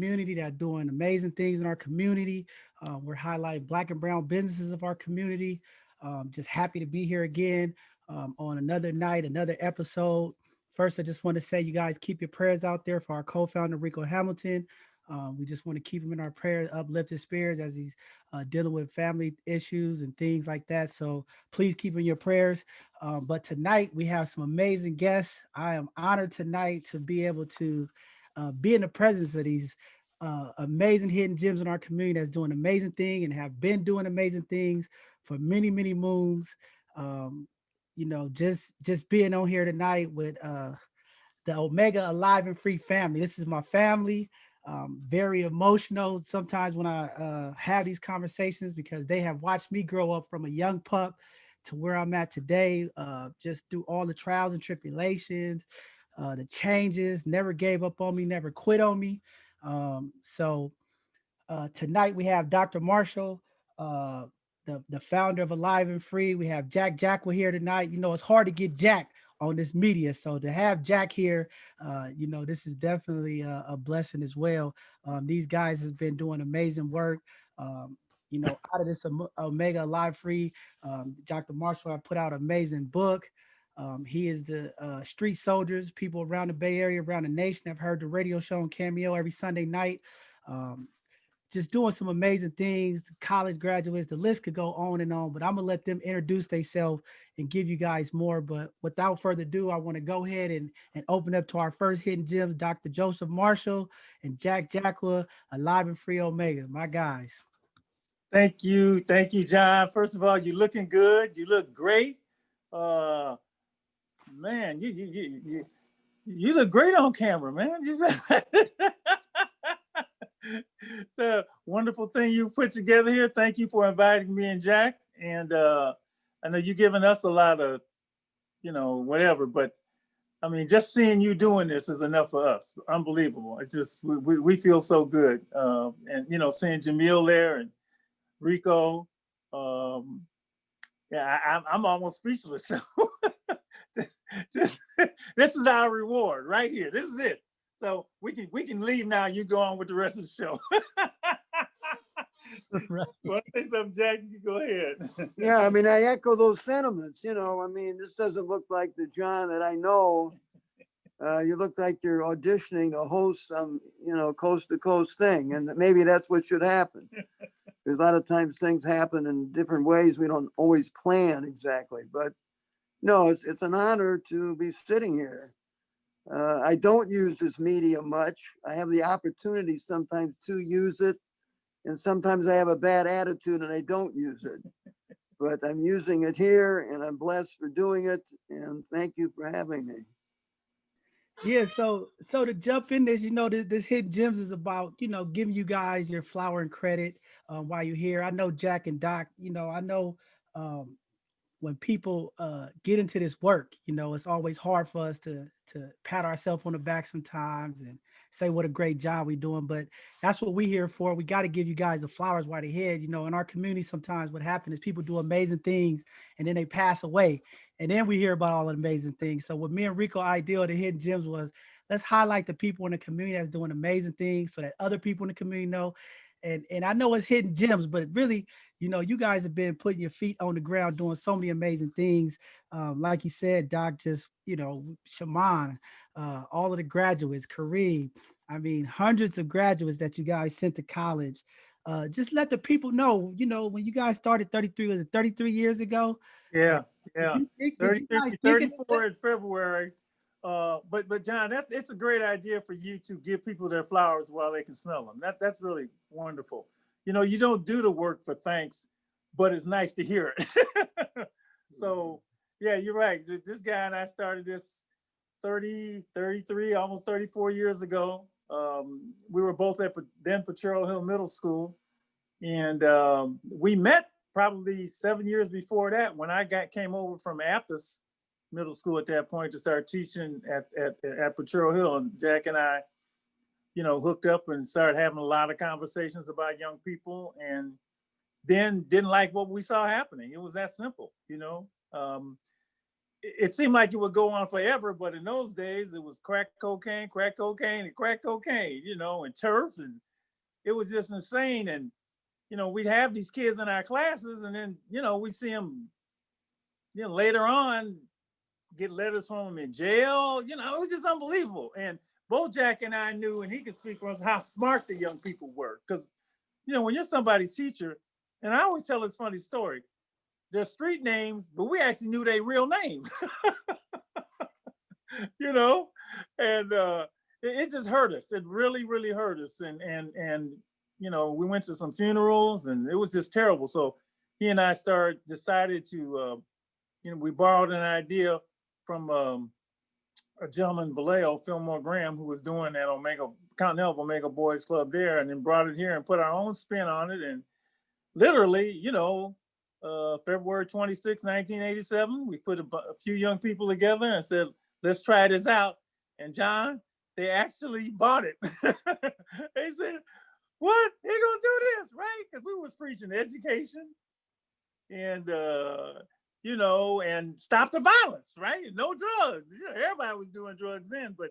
community that are doing amazing things in our community. We're highlighting Black and brown businesses of our community. Just happy to be here again on another night, another episode. First, I just want to say, you guys keep your prayers out there for our co-founder Rico Hamilton. We just want to keep him in our prayers, uplift his spirits as he's dealing with family issues and things like that. So please keep in your prayers. But tonight we have some amazing guests. I am honored tonight to be able to be in the presence of these amazing hidden gems in our community that's doing amazing things and have been doing amazing things for many, many moons. Um, just being on here tonight with the Omega Alive and Free family. This is my family. Very emotional sometimes when I have these conversations because they have watched me grow up from a young pup to where I'm at today, just through all the trials and tribulations, the changes, never gave up on me, never quit on me. Tonight we have Dr. Marshall, uh, the founder of Alive and Free. We have Jack Jackwell here tonight. It's hard to get Jack on this media, so to have Jack here, this is definitely a blessing as well. These guys has been doing amazing work. Out of this Omega Alive Free, Dr. Marshall have put out an amazing book. He is the street soldiers. People around the Bay Area, around the nation have heard the radio show on Cameo every Sunday night. Um, just doing some amazing things, college graduates, the list could go on and on, but I'm gonna let them introduce themselves and give you guys more. But without further ado, I want to go ahead and open up to our first hidden gems, Dr. Joseph Marshall and Jack Jacqua, Alive and Free Omega, my guys. Thank you, John. First of all, you're looking good. You look great. Uh, Man, you look great on camera, man. The wonderful thing you put together here. Thank you for inviting me and Jack. And I know you're giving us a lot of, whatever, but I mean, just seeing you doing this is enough for us. Unbelievable. It's just, we feel so good. And, seeing Jameel there and Rico, yeah, I'm almost speechless. So just this is our reward right here. This is it. So we can leave now. You go on with the rest of the show. Right. Want to say something, Jack? You go ahead. Yeah, I mean, I echo those sentiments. I mean, this doesn't look like the John that I know. You look like you're auditioning to host some, coast to coast thing, and maybe that's what should happen. Because a lot of times things happen in different ways we don't always plan exactly. But no, it's an honor to be sitting here. I don't use this media much. I have the opportunity sometimes to use it, and sometimes I have a bad attitude and I don't use it. But I'm using it here, and I'm blessed for doing it. And thank you for having me. Yeah, so to jump in this, this hidden gems is about giving you guys your flower and credit while you're here. I know Jack and Doc. I know um, when people get into this work, it's always hard for us to pat ourselves on the back sometimes and say what a great job we're doing. But that's what we're here for. We got to give you guys the flowers while they're here. In our community, sometimes what happens is people do amazing things and then they pass away. And then we hear about all the amazing things. So what me and Rico ideal the hidden gems was, let's highlight the people in the community that's doing amazing things so that other people in the community know. And I know it's hidden gems, but really, you guys have been putting your feet on the ground, doing so many amazing things. Like you said, Doc, just, Shaman, all of the graduates, Kareem, I mean, hundreds of graduates that you guys sent to college. Just let the people know, when you guys started 33, was it 33 years ago? Yeah. Did you guys think 34 in February. But John, it's a great idea for you to give people their flowers while they can smell them. That's really wonderful. You don't do the work for thanks, but it's nice to hear it. So yeah, you're right. This guy and I started this 30, 33, almost 34 years ago. We were both at then Potrero Hill Middle School, and we met probably 7 years before that when I came over from Aptos Middle School at that point to start teaching at Potrero Hill. And Jack and I, hooked up and started having a lot of conversations about young people, and then didn't like what we saw happening. It was that simple, it seemed like it would go on forever, but in those days it was crack cocaine, and crack cocaine, and turf, and it was just insane. And we'd have these kids in our classes, and then we see them, later on get letters from them in jail. It was just unbelievable. And both Jack and I knew, and he could speak for us, how smart the young people were, because when you're somebody's teacher, and I always tell this funny story. They're street names, but we actually knew their real names. And it just hurt us. It really, really hurt us. And we went to some funerals, and it was just terrible. So he and I decided to, we borrowed an idea from a gentleman, Vallejo, Fillmore Graham, who was doing that Continental Omega Boys Club there, and then brought it here and put our own spin on it. And literally, February 26, 1987, we put a few young people together and said, let's try this out. And John, they actually bought it. They said, what? They're gonna do this, right? Because we was preaching education and and stop the violence, right? No drugs. Everybody was doing drugs then, but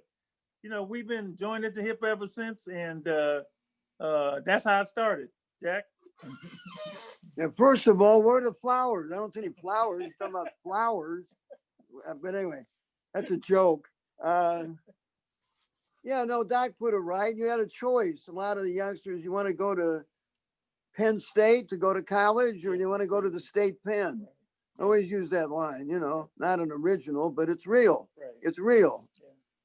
we've been joined to hip ever since, and that's how it started. Jack. Yeah, first of all, where are the flowers? I don't see any flowers. You're talking about flowers. But anyway, that's a joke. Yeah, no, Doc put it right. You had a choice. A lot of the youngsters, you want to go to Penn State to go to college, or you want to go to the state pen. I always use that line, not an original, but it's real. Right. It's real.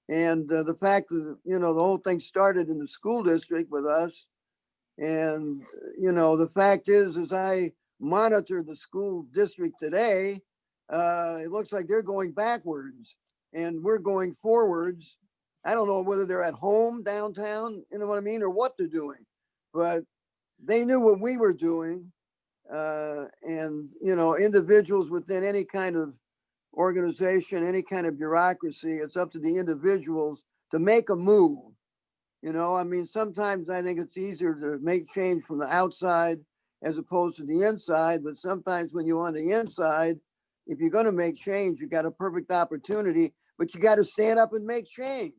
Yeah. And the fact that, the whole thing started in the school district with us. And, the fact is, as I monitor the school district today, it looks like they're going backwards and we're going forwards. I don't know whether they're at home downtown, you know what I mean, or what they're doing, but they knew what we were doing. And, individuals within any kind of organization, any kind of bureaucracy, it's up to the individuals to make a move. Sometimes I think it's easier to make change from the outside as opposed to the inside. But sometimes when you're on the inside, if you're going to make change, you got a perfect opportunity, but you got to stand up and make change.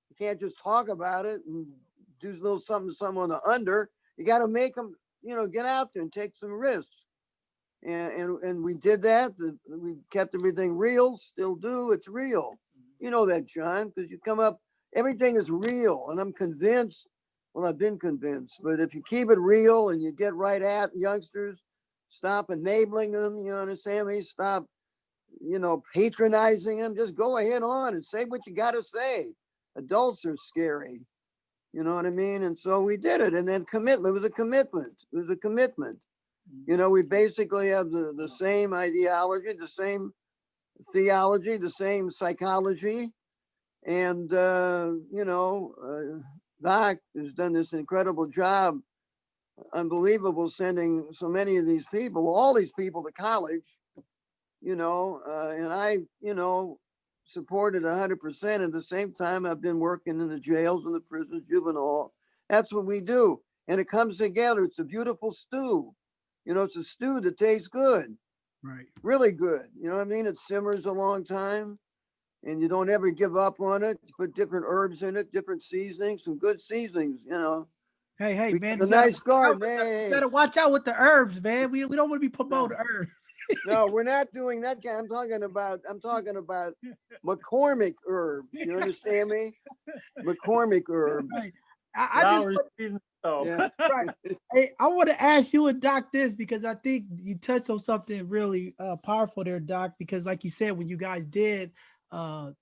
You can't just talk about it and do a little something on the under. You got to make them, get out there and take some risks. And we did that. We kept everything real, still do. It's real. You know that, John, because you come up, everything is real. And I'm convinced, well, I've been convinced, but if you keep it real and you get right at youngsters, stop enabling them, you understand me? Stop, patronizing them. Just go ahead on and say what you got to say. Adults are scary. You know what I mean? And so we did it. And then commitment, it was a commitment. It was a commitment. We basically have the same ideology, the same theology, the same psychology. And, Doc has done this incredible job, unbelievable, sending so many of these people, all these people to college, and I, supported 100%. At the same time, I've been working in the jails and the prisons, juvenile. That's what we do. And it comes together. It's a beautiful stew. It's a stew that tastes good. Right. Really good. You know what I mean? It simmers a long time. And you don't ever give up on it. You put different herbs in it, different seasonings, some good seasonings, Hey, man. A nice garden. Hey, better watch out with the herbs, man. We don't want to be promoting herbs. No, we're not doing that. I'm talking about McCormick herbs. You understand me? McCormick herbs. Right. Yeah. Right. Hey, I want to ask you and Doc this, because I think you touched on something really powerful there, Doc, because like you said, when you guys did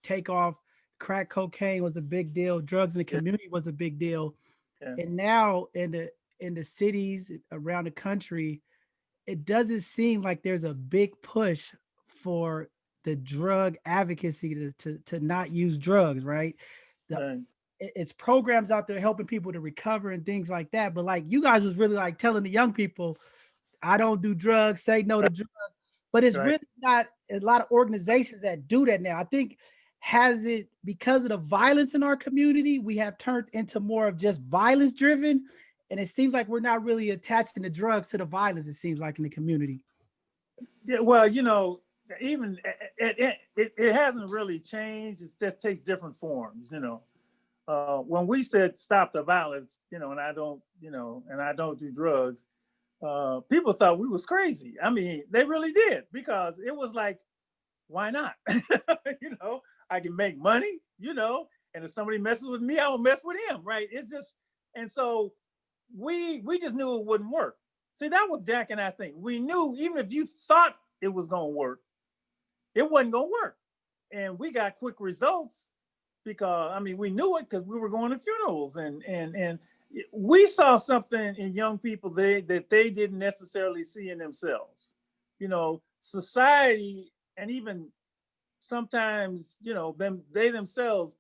take off, crack cocaine was a big deal, drugs in the community was a big deal. Yeah. And now in the cities around the country, it doesn't seem like there's a big push for the drug advocacy to not use drugs, right? It's programs out there helping people to recover and things like that. But like you guys was really like telling the young people, I don't do drugs, say no to drugs. But it's really not a lot of organizations that do that now. I think because of the violence in our community, we have turned into more of just violence driven. And it seems like we're not really attaching the drugs to the violence, it seems like, in the community. Yeah, well, even it hasn't really changed. It just takes different forms, you know. When we said stop the violence, you know, and I don't, you know, and I don't do drugs, people thought we was crazy. I mean, they really did, because it was like, why not? You know, I can make money, you know, and if somebody messes with me, I will mess with him, right? It's just, and so we just knew it wouldn't work. See, that was Jack and I think. We knew even if you thought it was gonna work, it wasn't gonna work. And we got quick results because, I mean, we knew it because we were going to funerals, and we saw something in young people that they didn't necessarily see in themselves. You know, society, and even sometimes, you know, they themselves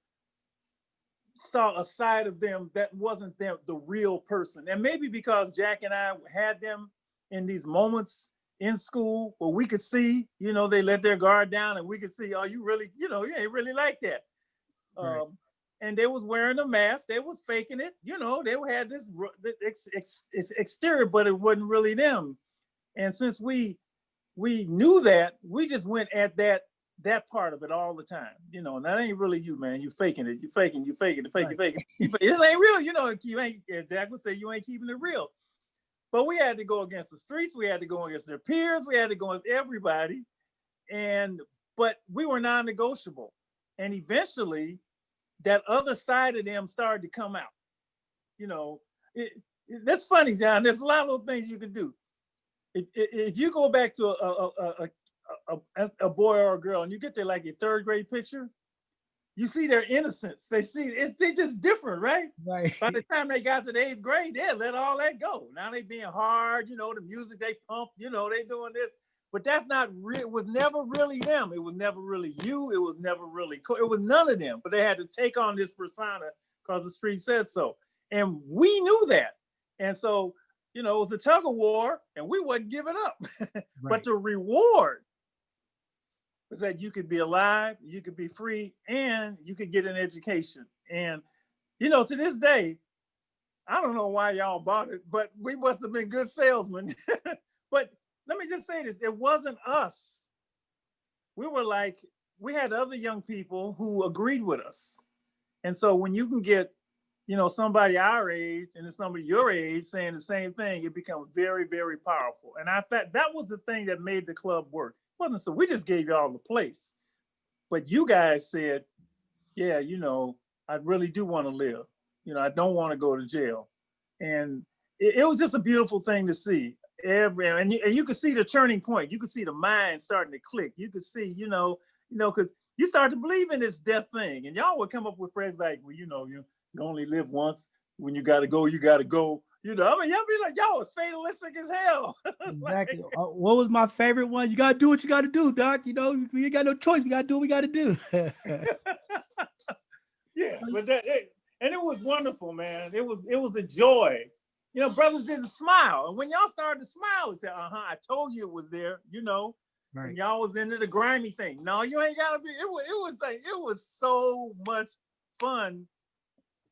saw a side of them that wasn't the real person. And maybe because Jack and I had them in these moments in school where we could see, you know, they let their guard down and we could see, oh, you really, you know, you ain't really like that. Right. And they was wearing a mask, they was faking it, you know, they had this exterior, but it wasn't really them. And since we knew that, we just went at that part of it all the time, you know. And that ain't really you, man. You faking it. You faking it. Right. This ain't real, you know. You ain't. Jack would say you ain't keeping it real. But we had to go against the streets. We had to go against their peers. We had to go against everybody. But we were non-negotiable. And eventually, that other side of them started to come out. You know, that's funny, John. There's a lot of little things you can do. If you go back to a boy or a girl and you get their like your third grade picture, you see their innocence. They just different, right? Right. By the time they got to the 8th grade, they let all that go. Now they being hard, you know, the music they pump, you know, they doing this. But that's not real. It was never really them. It was never really you. It was never really it was none of them. But they had to take on this persona because the street said so. And we knew that. And so, you know, it was a tug of war, and we wasn't giving up. Right. But the reward was that you could be alive, you could be free, and you could get an education. And, you know, to this day, I don't know why y'all bought it, but we must have been good salesmen. But let me just say this, it wasn't us. We were like, we had other young people who agreed with us. And so when you can get, you know, somebody our age and somebody your age saying the same thing, it becomes very, very powerful. And I thought that was the thing that made the club work. It wasn't so we just gave y'all the place, but you guys said, yeah, you know, I really do want to live. You know, I don't want to go to jail. And it was just a beautiful thing to see. And you could see the turning point. You could see the mind starting to click. You could see, you know, because you start to believe in this death thing. And y'all would come up with phrases like, well, you know, you only live once. When you got to go, you got to go. You know, I mean, y'all be like, y'all was fatalistic as hell. Exactly. Like, what was my favorite one? You got to do what you got to do, Doc. You know, we ain't got no choice. We got to do what we got to do. Yeah, but and it was wonderful, man. It was a joy. You know, brothers didn't smile. And when y'all started to smile, they said, I told you it was there, you know. Right. And y'all was into the grimy thing. No, you ain't gotta be. It was so much fun.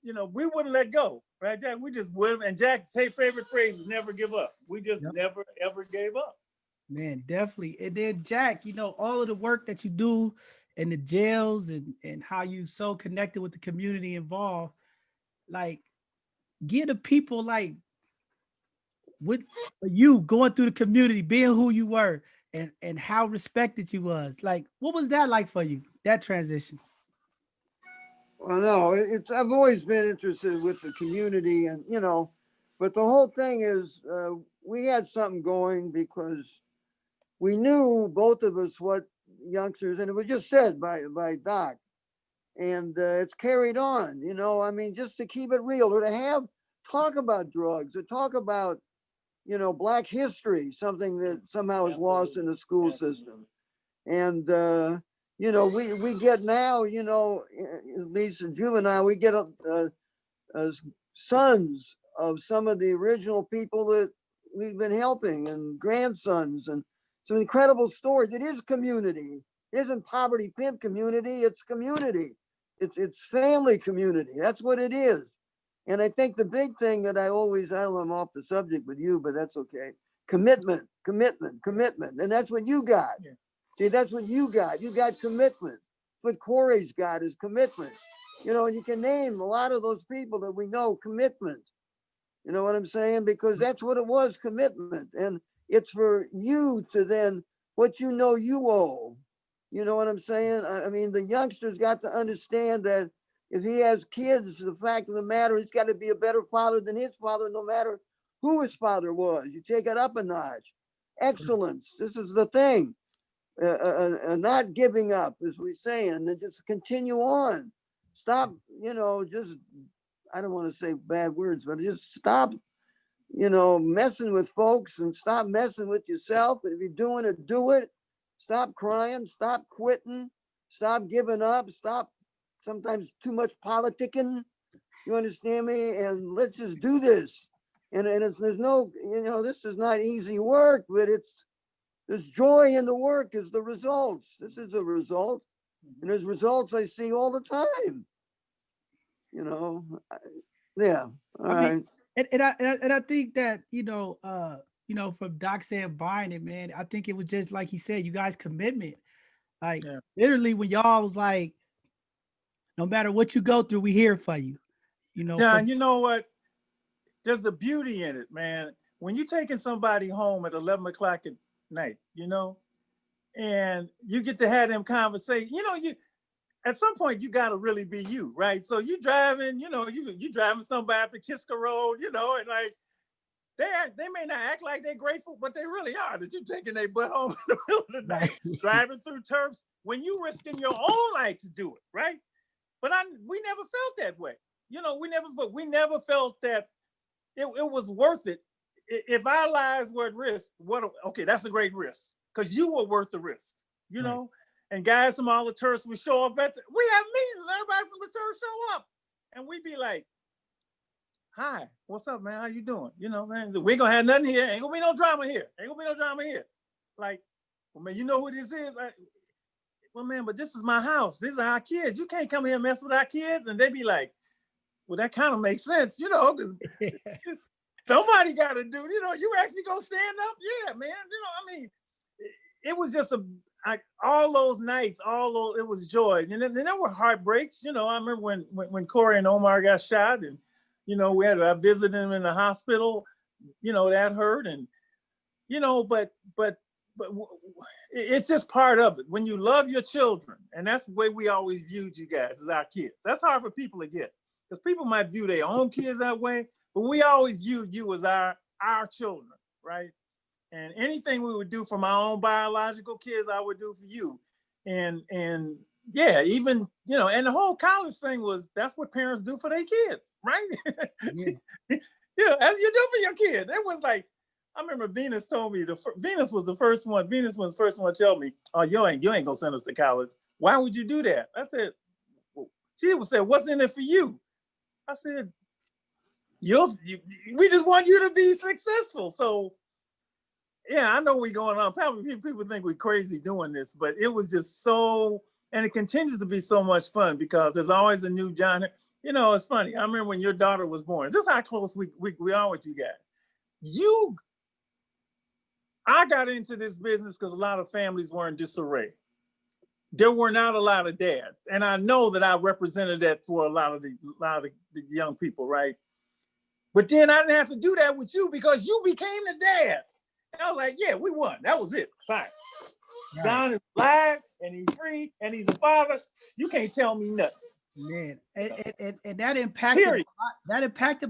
You know, we wouldn't let go, right, Jack? We just would. And Jack's favorite phrase is never give up. We just never, ever gave up. Man, definitely. And then Jack, you know, all of the work that you do in the jails and how you so connected with the community involved, like give the people like with you going through the community, being who you were and how respected you was. Like, what was that like for you, that transition? Well, no, I've always been interested with the community, and, you know, but the whole thing is we had something going because we knew, both of us, what youngsters, and it was just said by Doc, and it's carried on, you know. I mean, just to keep it real, or to talk about drugs, or talk about, you know, Black history, something that somehow is lost in the school system. And you know, we get now, you know, at least in juvenile, we get sons of some of the original people that we've been helping, and grandsons, and some incredible stories. It is community. It isn't poverty pimp community. It's community. It's family community. That's what it is. And I think the big thing that I know I'm off the subject with you, but that's okay. Commitment. And that's what you got. Yeah. See, that's what you got. You got commitment. That's what Corey's got is commitment. You know, and you can name a lot of those people that we know commitment. You know what I'm saying? Because that's what it was, commitment. And it's for you to then, what you know you owe. You know what I'm saying? I mean, the youngsters got to understand that if he has kids, the fact of the matter, he's got to be a better father than his father, no matter who his father was. You take it up a notch. Excellence. This is the thing. Not giving up, as we're saying, and just continue on. Stop, you know, just, I don't want to say bad words, but just stop, you know, messing with folks and stop messing with yourself. And if you're doing it, do it. Stop crying, stop quitting, stop giving up, stop sometimes too much politicking. You understand me? And let's just do this. And there's no, you know, this is not easy work, but there's joy in the work is the results. This is a result. And there's results I see all the time. You know, yeah. All right. And I think that, from Doc saying buying it, man, I think it was just like he said, you guys' commitment. Like literally when y'all was like, no matter what you go through, we here for you. You know, John, you know what? There's a beauty in it, man. When you're taking somebody home at 11 o'clock at night, you know, and you get to have them conversation, you know, you at some point you got to really be you, right? So you driving, you know, you driving somebody up the Kiska Road, you know, and like they may not act like they're grateful, but they really are that you're taking their butt home in the middle of the night, driving through turfs when you risking your own life to do it, right? But we never felt that way. You know, we never felt that it was worth it. If our lives were at risk, okay, that's a great risk because you were worth the risk, you know? And guys from all the turfs would show up we have meetings, everybody from the turf show up. And we'd be like, hi, what's up, man? How you doing? You know, man, we ain't gonna have nothing here. Ain't gonna be no drama here. Ain't gonna be no drama here. Like, well, man, you know who this is? Well, man, but this is my house. These are our kids. You can't come here and mess with our kids. And they'd be like, well, that kind of makes sense, you know, because somebody got to do, you know, you actually gonna stand up? Yeah, man. You know, I mean, it was just all those nights, it was joy. And then there were heartbreaks. You know, I remember when Corey and Omar got shot and, you know, I visited them in the hospital, you know, that hurt. And, you know, but it's just part of it. When you love your children, and that's the way we always viewed you guys as our kids. That's hard for people to get because people might view their own kids that way, but we always viewed you as our children, right? And anything we would do for my own biological kids, I would do for you. And yeah, even, you know, and the whole college thing that's what parents do for their kids, right? Yeah. Yeah, as you do for your kid. It was like, I remember Venus told me, Venus was the first one to tell me, oh, you ain't gonna send us to college. Why would you do that? I said, she would say, what's in it for you? I said, we just want you to be successful. So yeah, I know we're going on. Probably people think we're crazy doing this, but it was just so, and it continues to be so much fun because there's always a new John. You know, it's funny. I remember when your daughter was born. This is how close we are with you guys. I got into this business because a lot of families were in disarray. There were not a lot of dads, and I know that I represented that for a lot of the young people, right? But then I didn't have to do that with you because you became the dad. And I was like, yeah, we won. That was it. Fine. Right. John is alive and he's free and he's a father. You can't tell me nothing. Man, and that impacted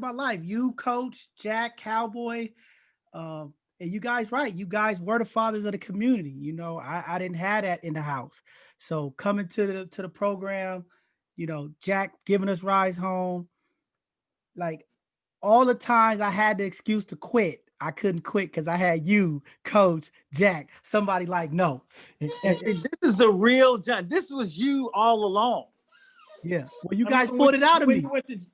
my life. You, Coach, Jack, Cowboy, and you guys, right? You guys were the fathers of the community. You know, I didn't have that in the house. So coming to the program, you know, Jack giving us rides home, like all the times I had the excuse to quit. I couldn't quit because I had you, Coach, Jack, somebody like, no. And see, this is the real John. This was you all along. Yeah. Well, you guys pulled it out of me.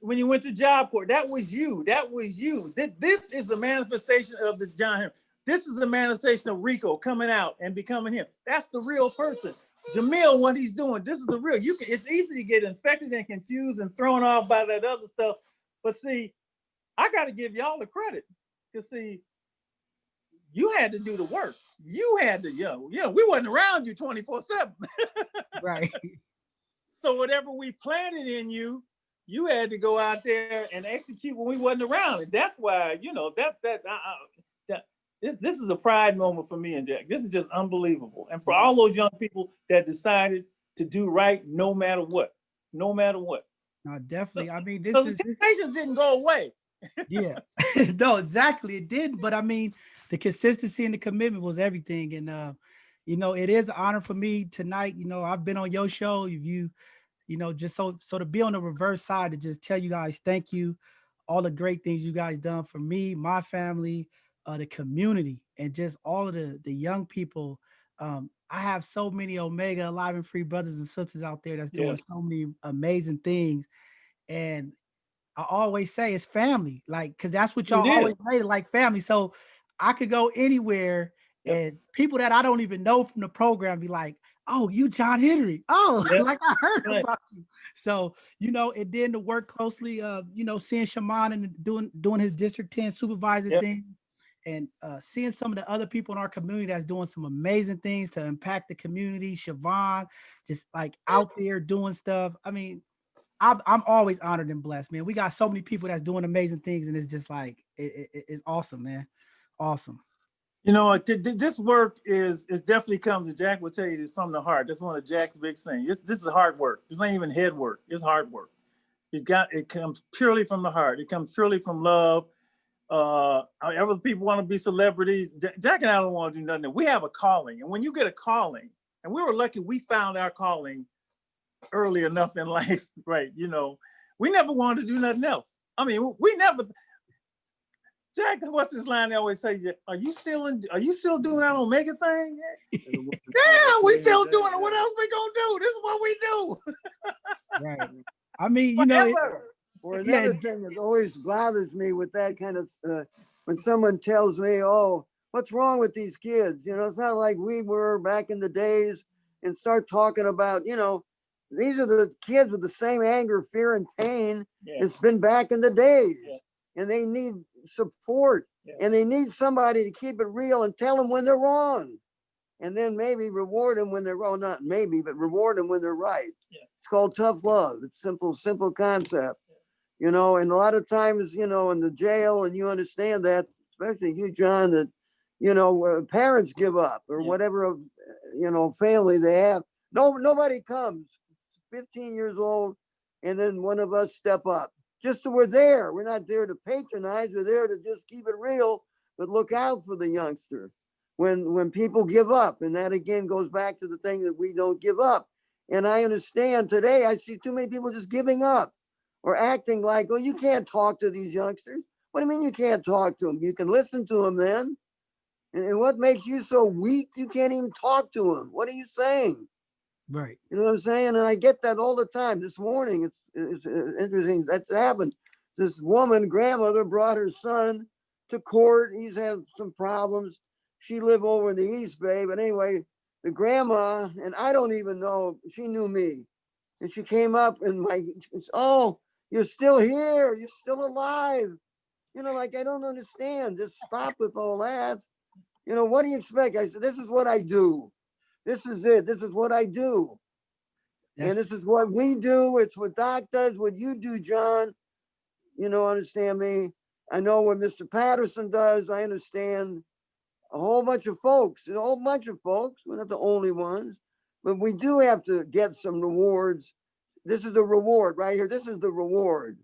When you went to Job Corps, that was you. That was you. This is a manifestation of the John Henry. This is a manifestation of Rico coming out and becoming him. That's the real person. Jameel, what he's doing, this is the real. It's easy to get infected and confused and thrown off by that other stuff. But see, I got to give y'all the credit. Because see, you had to do the work. You had to, we wasn't around you 24/7. Right. So whatever we planted in you, you had to go out there and execute when we wasn't around. And that's why, this is a pride moment for me and Jack. This is just unbelievable. And for all those young people that decided to do right no matter what. No matter what. No, definitely. I mean, the temptations didn't go away. Yeah. No, exactly. It did. But I mean, the consistency and the commitment was everything. And it is an honor for me tonight. I've been on your show. Just so to be on the reverse side to just tell you guys thank you, all the great things you guys done for me, my family, the community, and just all of the young people. I have so many Omega Alive and Free brothers and sisters out there that's doing so many amazing things. And I always say it's family, like, because that's what y'all always made it, like family. So I could go anywhere and people that I don't even know from the program be like, oh, you John Henry. Oh, like I heard about you. So, it did to work closely, seeing Shaman and doing his District 10 supervisor thing, and seeing some of the other people in our community that's doing some amazing things to impact the community. Siobhan just like out there doing stuff. I mean, I'm always honored and blessed, man. We got so many people that's doing amazing things, and it's just like it's awesome, man. Awesome. This work is definitely comes, and Jack will tell you, it's from the heart. That's one of Jack's big things. This is hard work. It's not even head work. It's hard work. It comes purely from the heart. It comes purely from love. However people want to be celebrities, Jack and I don't want to do nothing. We have a calling, and when you get a calling, and we were lucky, we found our calling early enough in life, right? We never wanted to do nothing else. I mean, we never. Jack, what's his line? They always say, are you still doing that Omega thing? Yeah, we still doing it. What else we gonna do? This is what we do. Right. I mean, or another thing that always bothers me with that kind of, when someone tells me, oh, what's wrong with these kids? It's not like we were back in the days, and start talking about, these are the kids with the same anger, fear, and pain. It's been back in the days, and they need support, and they need somebody to keep it real and tell them when they're wrong, and then maybe reward them when they're wrong. Not maybe, but reward them when they're right. It's called tough love. It's simple concept, and a lot of times, in the jail, and you understand that, especially you, John, that, parents give up or whatever, family they have. Nobody comes 15 years old, and then one of us step up. Just so we're there. We're not there to patronize. We're there to just keep it real, but look out for the youngster when people give up. And that again goes back to the thing that we don't give up. And I understand today, I see too many people just giving up or acting like, oh, you can't talk to these youngsters. What do you mean you can't talk to them? You can listen to them then. And what makes you so weak? You can't even talk to them. What are you saying? Right. You know what I'm saying? And I get that all the time. This morning, it's interesting. That's happened. This woman, grandmother, brought her son to court. He's had some problems. She lived over in the East Bay. But anyway, the grandma, and I don't even know, she knew me. And she came up and oh, you're still here. You're still alive. Like, I don't understand. Just stop with all that. What do you expect? I said, this is what I do. This is it. This is what I do. And this is what we do. It's what Doc does, what you do, John. Understand me? I know what Mr. Patterson does. I understand a whole bunch of folks. We're not the only ones. But we do have to get some rewards. This is the reward right here. This is the reward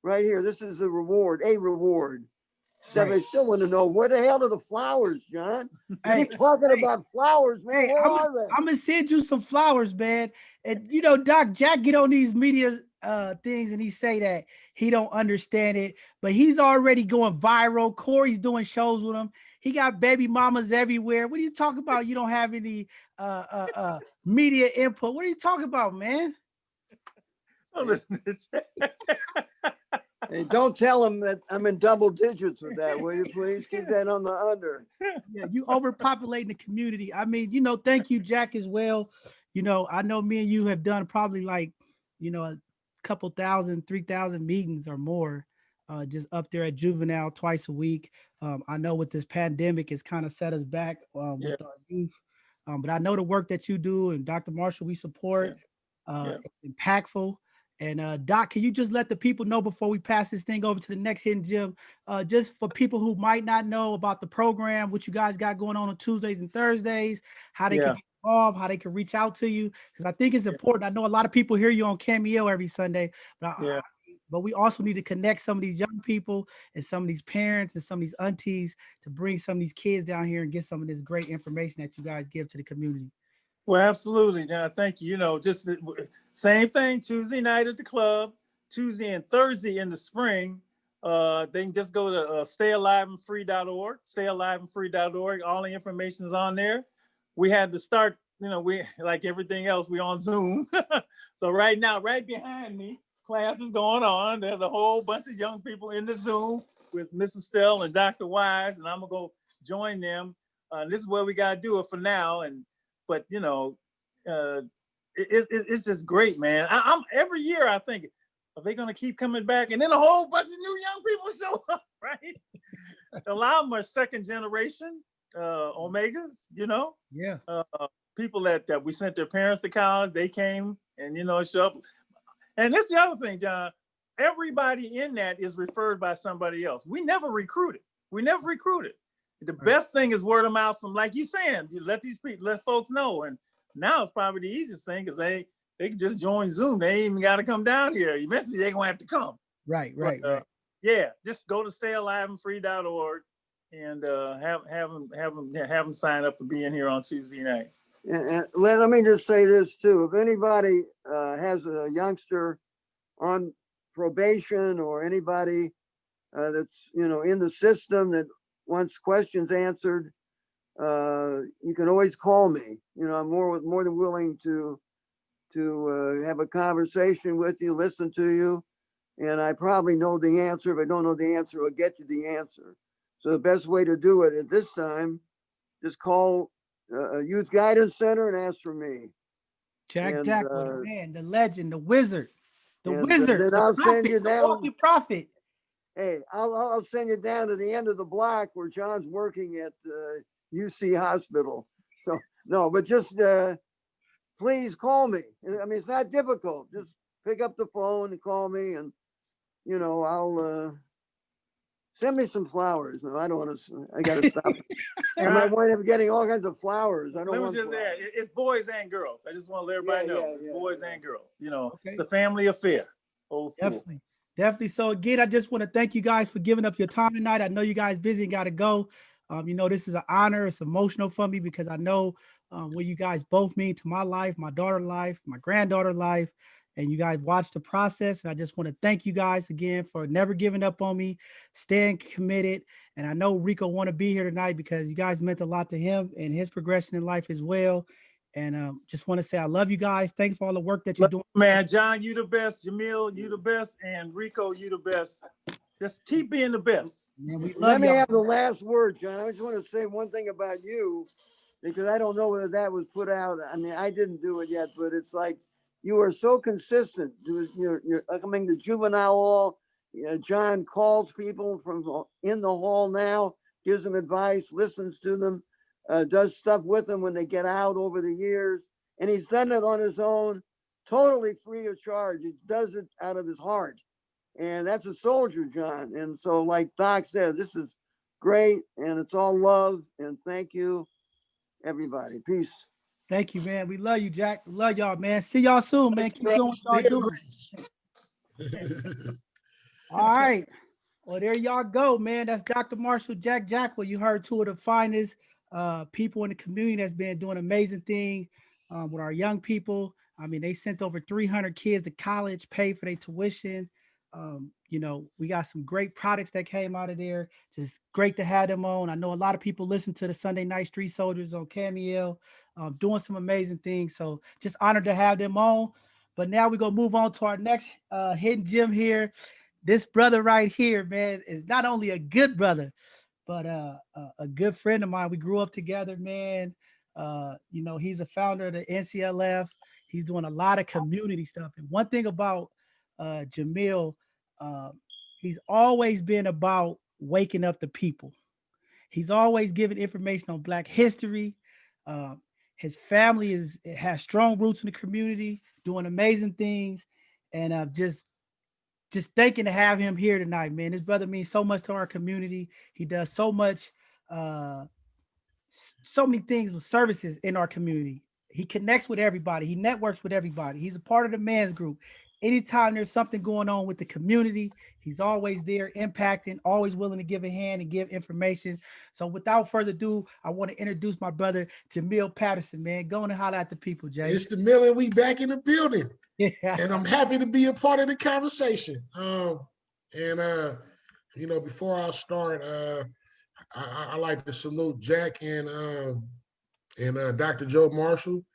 right here. This is the reward, a reward. So I still want to know, where the hell are the flowers, John? You're talking about flowers, man. Where are they? I'm gonna send you some flowers, man. And Doc Jack get on these media things and he say that he don't understand it, but he's already going viral. Corey's doing shows with him. He got baby mamas everywhere. What are you talking about? You don't have any media input. What are you talking about, man? Hey, don't tell him that I'm in double digits with that, will you please? Keep that on the under. Yeah, you overpopulating the community. I mean, thank you, Jack, as well. I know me and you have done probably like, a couple thousand, 3,000 meetings or more just up there at Juvenile twice a week. I know with this pandemic, it's kind of set us back Yeah, with our youth. But I know the work that you do, and Dr. Marshall, we support. yeah, yeah. It's impactful. And Doc, can you just let the people know before we pass this thing over to the next hidden gem, just for people who might not know about the program, what you guys got going on Tuesdays and Thursdays, how they can Yeah. get involved, how they can reach out to you, because I think it's important. I know a lot of people hear you on Cameo every Sunday, but Yeah. but we also need to connect some of these young people and some of these parents and some of these aunties to bring some of these kids down here and get some of this great information that you guys give to the community. Well, absolutely, John. Thank you. You know, just same thing. Tuesday night at the club, Tuesday and Thursday in the spring. They can just go to stayaliveandfree.org, stayaliveandfree.org. All the information is on there. We had to start, you know, we like everything else, we on Zoom. So right now, right behind me, class is going on. There's a whole bunch of young people in the Zoom with Mrs. Stell and Dr. Wise, and I'm gonna go join them. This is where we gotta do it for now. But you know, it's just great, man. I'm every year I think, are they gonna keep coming back? And then a whole bunch of new young people show up, right? A lot of them are second generation Omegas, you know, Yeah. people that we sent their parents to college. They came and show up. And that's the other thing, John. Everybody in that is referred by somebody else. We never recruited. The best thing is word of mouth from, like you saying, you let these people, let folks know. And now it's probably the easiest thing because they can just join Zoom. They ain't even got to come down here. Eventually they're gonna have to come. Right. Yeah, just go to stayaliveandfree.org and have them sign up for being here on Tuesday night. And let me just say this too. If anybody has a youngster on probation or anybody that's, in the system that wants questions answered, you can always call me. I'm more than willing to have a conversation with you, listen to you. And I probably know the answer. If I don't know the answer, I'll get you the answer. So the best way to do it at this time, just call a youth guidance center and ask for me. Jack, the man, the legend, the wizard, then the I'll prophet, send you the down. walking prophet. Hey, I'll send you down to the end of the block where John's working at UC Hospital. So no, but just please call me. I mean, it's not difficult. Just pick up the phone and call me, and I'll send me some flowers. No, I don't want to. I got to stop. I might wind up getting all kinds of flowers. I don't want just flowers. It's boys and girls. I just want to let everybody know. It's boys and girls. Okay. It's a family affair. Old school. Definitely. So again, I just want to thank you guys for giving up your time tonight. I know you guys busy and got to go. This is an honor. It's emotional for me because I know what you guys both mean to my life, my daughter's life, my granddaughter's life, and you guys watched the process. And I just want to thank you guys again for never giving up on me, staying committed. And I know Rico want to be here tonight because you guys meant a lot to him and his progression in life as well. And just want to say I love you guys. Thanks for all the work that you're doing. Man, John, you the best. Jameel, you the best. And Rico, you the best. Just keep being the best. Man, we love Let me y'all. have the last word, John. I just want to say one thing about you, because I don't know whether that was put out. I mean, I didn't do it yet, but it's like you are so consistent. You're coming to juvenile hall. John calls people from in the hall now, gives them advice, listens to them, does stuff with them when they get out over the years. And he's done it on his own, totally free of charge. He does it out of his heart. And that's a soldier, John. And so, like Doc said, this is great. And it's all love. And thank you, everybody. Peace. Thank you, man. We love you, Jack. We love y'all, man. See y'all soon, man. Keep doing what y'all doing. All right. Well, there y'all go, man. That's Dr. Marshall Jack Jackwell. You heard two of the finest people in the community that's been doing amazing things with our young people. I mean, they sent over 300 kids to college, paid for their tuition. We got some great products that came out of there. Just great to have them on. I know a lot of people listen to the Sunday Night Street Soldiers on Cameo, doing some amazing things. So just honored to have them on. But now we're going to move on to our next hidden gem here. This brother right here, man, is not only a good brother, but a good friend of mine. We grew up together, man. He's a founder of the NCLF. He's doing a lot of community stuff. And one thing about Jameel, uh, He's always been about waking up the people. He's always given information on Black history. Uh, his family has strong roots in the community, doing amazing things, and just thinking to have him here tonight, man. His brother means so much to our community. He does so much, uh, so many things with services in our community. He connects with everybody. He networks with everybody. He's a part of the man's group. Anytime there's something going on with the community, he's always there, impacting, always willing to give a hand and give information. So without further ado, I want to introduce my brother, Jameel Patterson, man. Go and holler at the people, Jay. It's the mill and we back in the building. Yeah. And I'm happy to be a part of the conversation. Before I start, I like to salute Jack and Dr. Joe Marshall.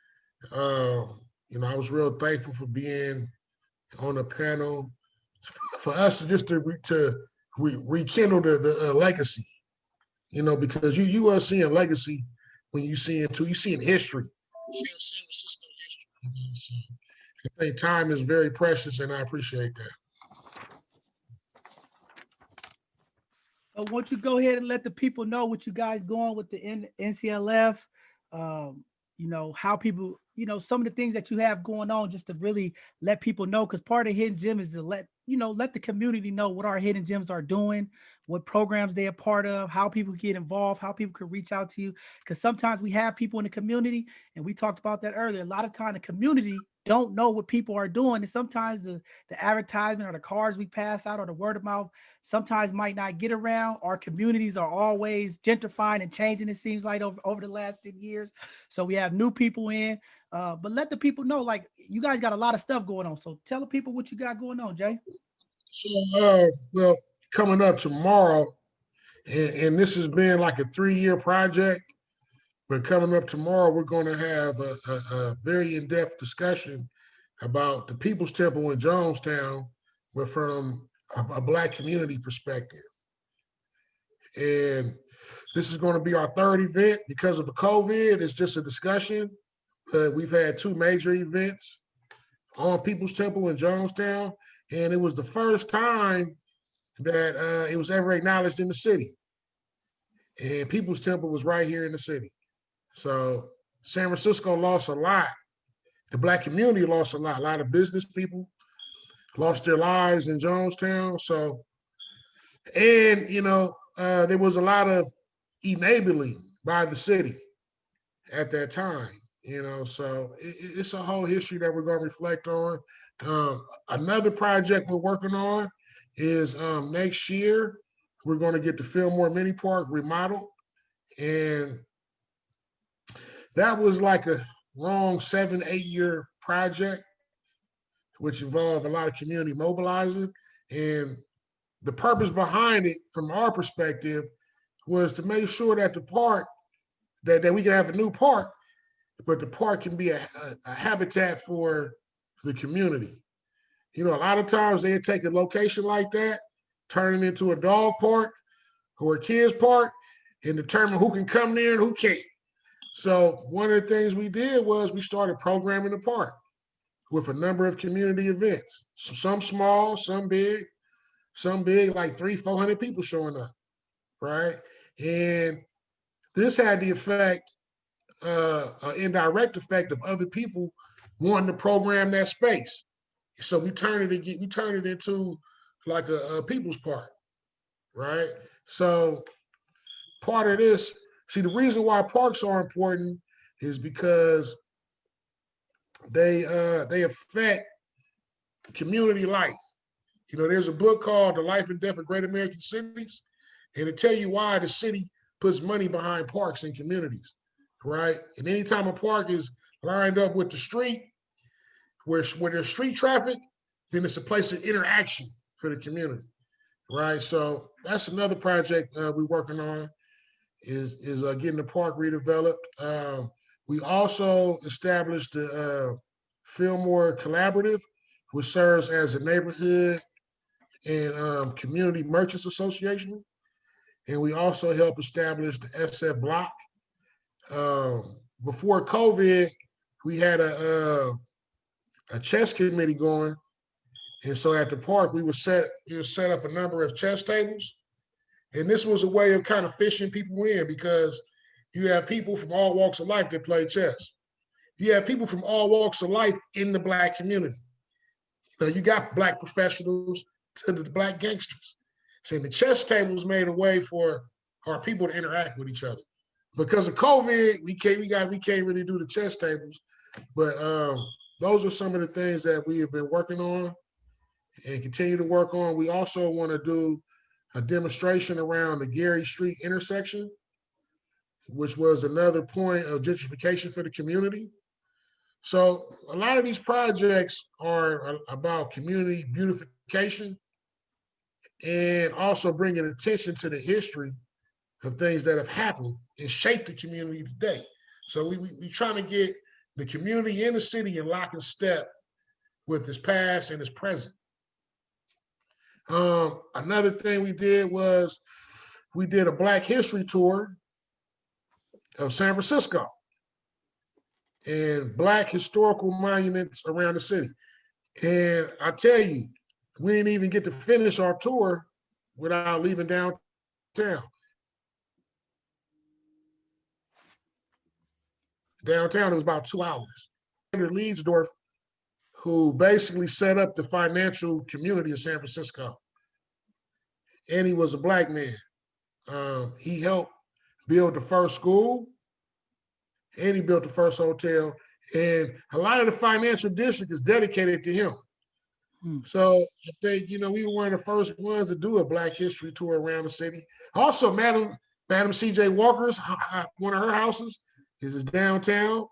I was real thankful for being on the panel for us to rekindle the legacy. Because you are seeing legacy when you seeing history, seeing San Francisco history. So I think time is very precious, and I appreciate that. So why don't you go ahead and let the people know what you guys going with the NCLF, how people, some of the things that you have going on, just to really let people know, because part of Hidden Gem is to let the community know what our Hidden Gems are doing, what programs they're a part of, how people get involved, how people can reach out to you. Because sometimes we have people in the community, and we talked about that earlier. A lot of time the community don't know what people are doing. And sometimes the advertisement or the cards we pass out or the word of mouth sometimes might not get around. Our communities are always gentrifying and changing, it seems like, over the last 10 years. So we have new people in, but let the people know, like, you guys got a lot of stuff going on. So tell the people what you got going on, Jay. So, coming up tomorrow, and this has been like a 3-year project, but coming up tomorrow, we're going to have a very in-depth discussion about the People's Temple in Jonestown, but from a Black community perspective. And this is going to be our 3rd event. Because of the COVID, it's just a discussion, but we've had 2 major events on People's Temple in Jonestown, and it was the first time that it was ever acknowledged in the city. And People's Temple was right here in the city. So San Francisco lost a lot. The Black community lost a lot. A lot of business people lost their lives in Jonestown. So, and there was a lot of enabling by the city at that time. So it's a whole history that we're going to reflect on. Another project we're working on is next year we're going to get the Fillmore Mini Park remodeled, and that was like a long 7-8 year project, which involved a lot of community mobilizing. And the purpose behind it, from our perspective, was to make sure that the park, that we can have a new park, but the park can be a habitat for the community. A lot of times they take a location like that, turn it into a dog park or a kids park, and determine who can come there and who can't. So one of the things we did was we started programming the park with a number of community events, some small, some big, like 300-400 people showing up, right? And this had the effect, an indirect effect of other people wanting to program that space. So we turned it into like a people's park, right? So part of this, see, the reason why parks are important is because they affect community life. There's a book called The Life and Death of Great American Cities, and it tell you why the city puts money behind parks and communities, right? And anytime a park is lined up with the street, where there's street traffic, then it's a place of interaction for the community, right? So that's another project we're working on, is getting the park redeveloped. We also established the Fillmore Collaborative, which serves as a neighborhood and community merchants association. And we also helped establish the SF Block. Before COVID, we had a chess committee going, And so at the park, we would set up a number of chess tables. And this was a way of kind of fishing people in, because you have people from all walks of life that play chess. You have people from all walks of life in the Black community. You got Black professionals to the Black gangsters. So the chess tables made a way for our people to interact with each other. Because of COVID, we can't really do the chess tables. But those are some of the things that we have been working on and continue to work on. We also want to do a demonstration around the Gary Street intersection, which was another point of gentrification for the community. So a lot of these projects are about community beautification and also bringing attention to the history of things that have happened and shaped the community today. So we trying to get the community in the city in lock and step with its past and its present. Another thing we did was we did a Black history tour of San Francisco and Black historical monuments around the city. And I tell you, we didn't even get to finish our tour without leaving downtown. Downtown, it was about 2 hours. Leedsdorf, who basically set up the financial community of San Francisco. And he was a Black man. He helped build the first school, and he built the first hotel. And a lot of the financial district is dedicated to him. So I think, we were one of the first ones to do a Black history tour around the city. Also, Madam C.J. Walker's, one of her houses is downtown.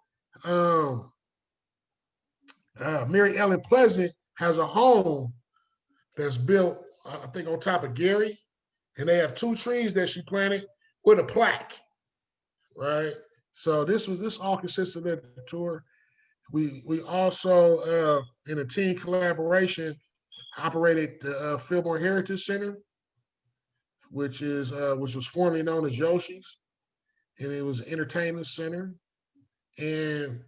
Mary Ellen Pleasant has a home that's built, I think, on top of Gary, and they have 2 trees that she planted with a plaque, right? So this all consisted of the tour. We also, in a team collaboration, operated the Fillmore Heritage Center, which was formerly known as Yoshi's, and it was an entertainment center. And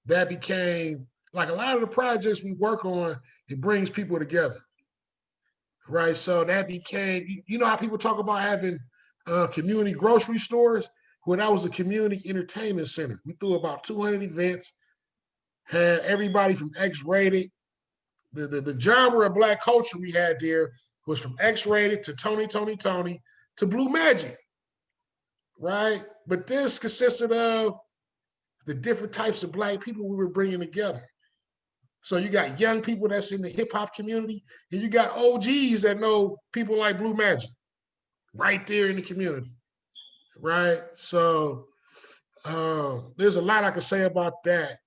that became, like a lot of the projects we work on, it brings people together, right? So that became, how people talk about having community grocery stores? Well, that was a community entertainment center. We threw about 200 events, had everybody from X-rated. The genre of Black culture we had there was from X-rated to Tony to Blue Magic, right? But this consisted of the different types of Black people we were bringing together. So you got young people that's in the hip hop community, and you got OGs that know people like Blue Magic right there in the community, right? So there's a lot I could say about that,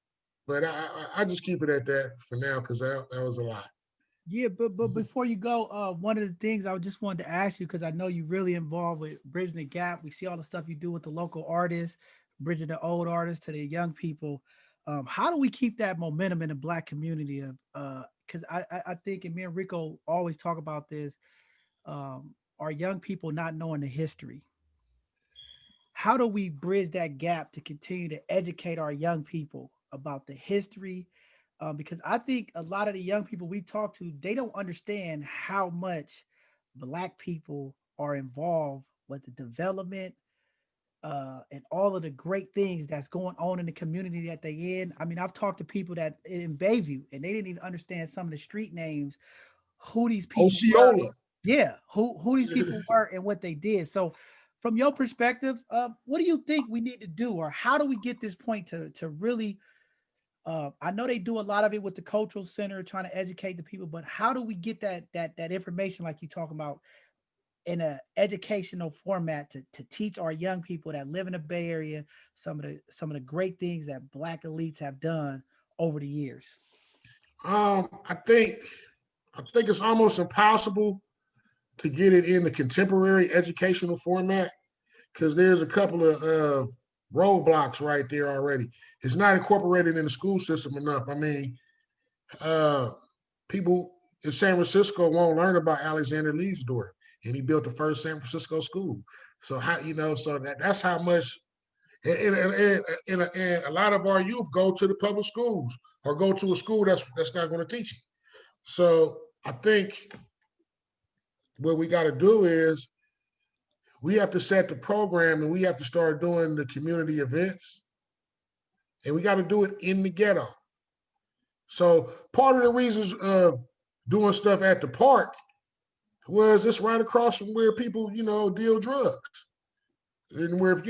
but I just keep it at that for now, because that was a lot. Yeah, but before you go, one of the things I just wanted to ask you, because I know you're really involved with Bridging the Gap. We see all the stuff you do with the local artists, bridging the old artists to the young people. How do we keep that momentum in the Black community? Because I think, and me and Rico always talk about this, our young people not knowing the history. How do we bridge that gap to continue to educate our young people about the history? Because I think a lot of the young people we talk to, they don't understand how much Black people are involved with the development and all of the great things that's going on in the community that they in. I mean, I've talked to people that in Bayview, and they didn't even understand some of the street names, who these people were. Osceola. Yeah, who these people were and what they did. So from your perspective, what do you think we need to do, or how do we get this point to really I know they do a lot of it with the cultural center trying to educate the people, but how do we get that information like you talking about in an educational format to teach our young people that live in the Bay Area some of the great things that Black elites have done over the years? I think it's almost impossible to get it in the contemporary educational format, because there's a couple of roadblocks right there already. It's not incorporated in the school system enough. I mean, people in San Francisco won't learn about Alexander Leedsdorf, and he built the first San Francisco school. So so that's how much. And a lot of our youth go to the public schools or go to a school that's not going to teach you. So I think what we got to do is we have to set the program and we have to start doing the community events. And we got to do it in the ghetto. So part of the reasons of doing stuff at the park was it's right across from where people, deal drugs. And where,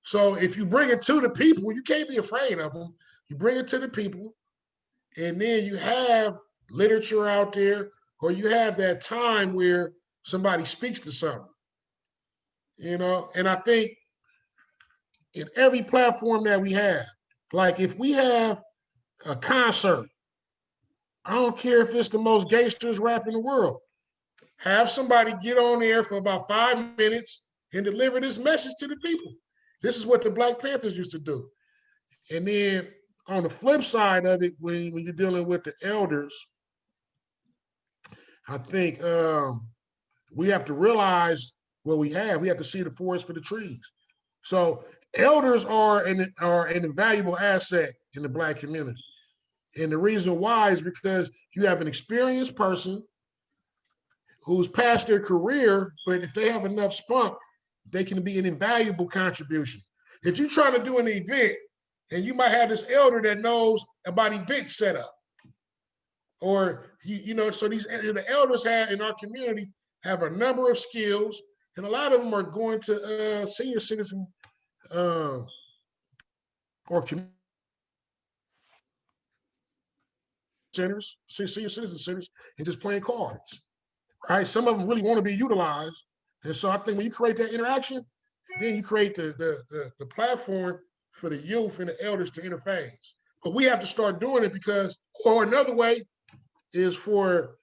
so if you bring it to the people, you can't be afraid of them. You bring it to the people, and then you have literature out there, or you have that time where somebody speaks to something, and I think in every platform that we have, like if we have a concert, I don't care if it's the most gangsters rap in the world, have somebody get on there for about 5 minutes and deliver this message to the people. This is what the Black Panthers used to do. And then on the flip side of it, when you're dealing with the elders, I think we have to realize what we have. We have to see the forest for the trees. So elders are an invaluable asset in the Black community. And the reason why is because you have an experienced person who's past their career, but if they have enough spunk, they can be an invaluable contribution. If you're trying to do an event and you might have this elder that knows about event setup, or so the elders have in our community have a number of skills, and a lot of them are going to senior citizen or centers, senior citizen centers, and just playing cards. Right? Some of them really want to be utilized, and so I think when you create that interaction, then you create the platform for the youth and the elders to interface. But we have to start doing it because, or another way is for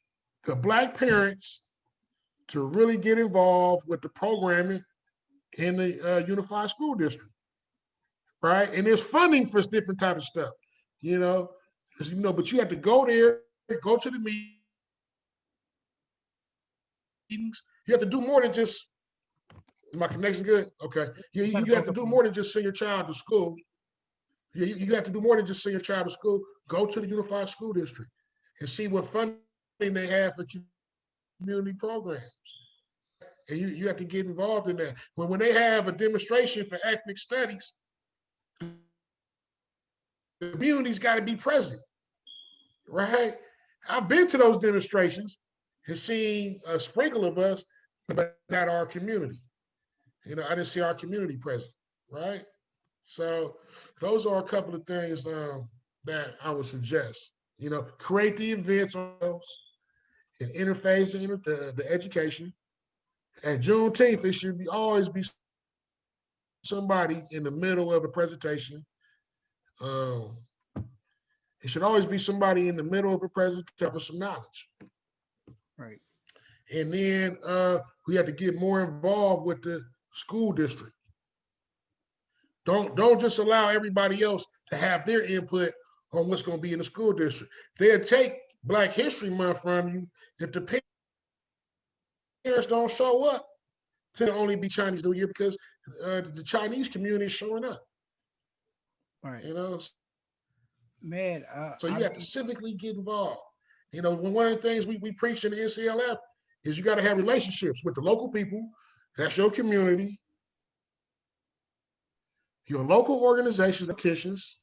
the Black parents to really get involved with the programming in the unified school district, right? And there's funding for different type of stuff, but you have to go there, go to the meetings. You have to do more than just, is my connection good? Okay. You have to do more than just send your child to school. You have to do more than just send your child to school. Go to the unified school district and see what funding they have for community programs. And you have to get involved in that. When they have a demonstration for ethnic studies, the community's got to be present, right? I've been to those demonstrations and seen a sprinkle of us, but not our community. I didn't see our community present, right? So those are a couple of things that I would suggest. Create the events and interface the education. At Juneteenth, it should always be somebody in the middle of a presentation. It should always be somebody in the middle of a presentation with some knowledge. Right. And then we have to get more involved with the school district. Don't just allow everybody else to have their input on what's going to be in the school district. They'll take Black History Month from you if the parents don't show up to only be Chinese New Year because the Chinese community is showing up. Right. Man, so you have to civically get involved. One of the things we preach in the NCLF is you got to have relationships with the local people. That's your community. Your local organizations, politicians,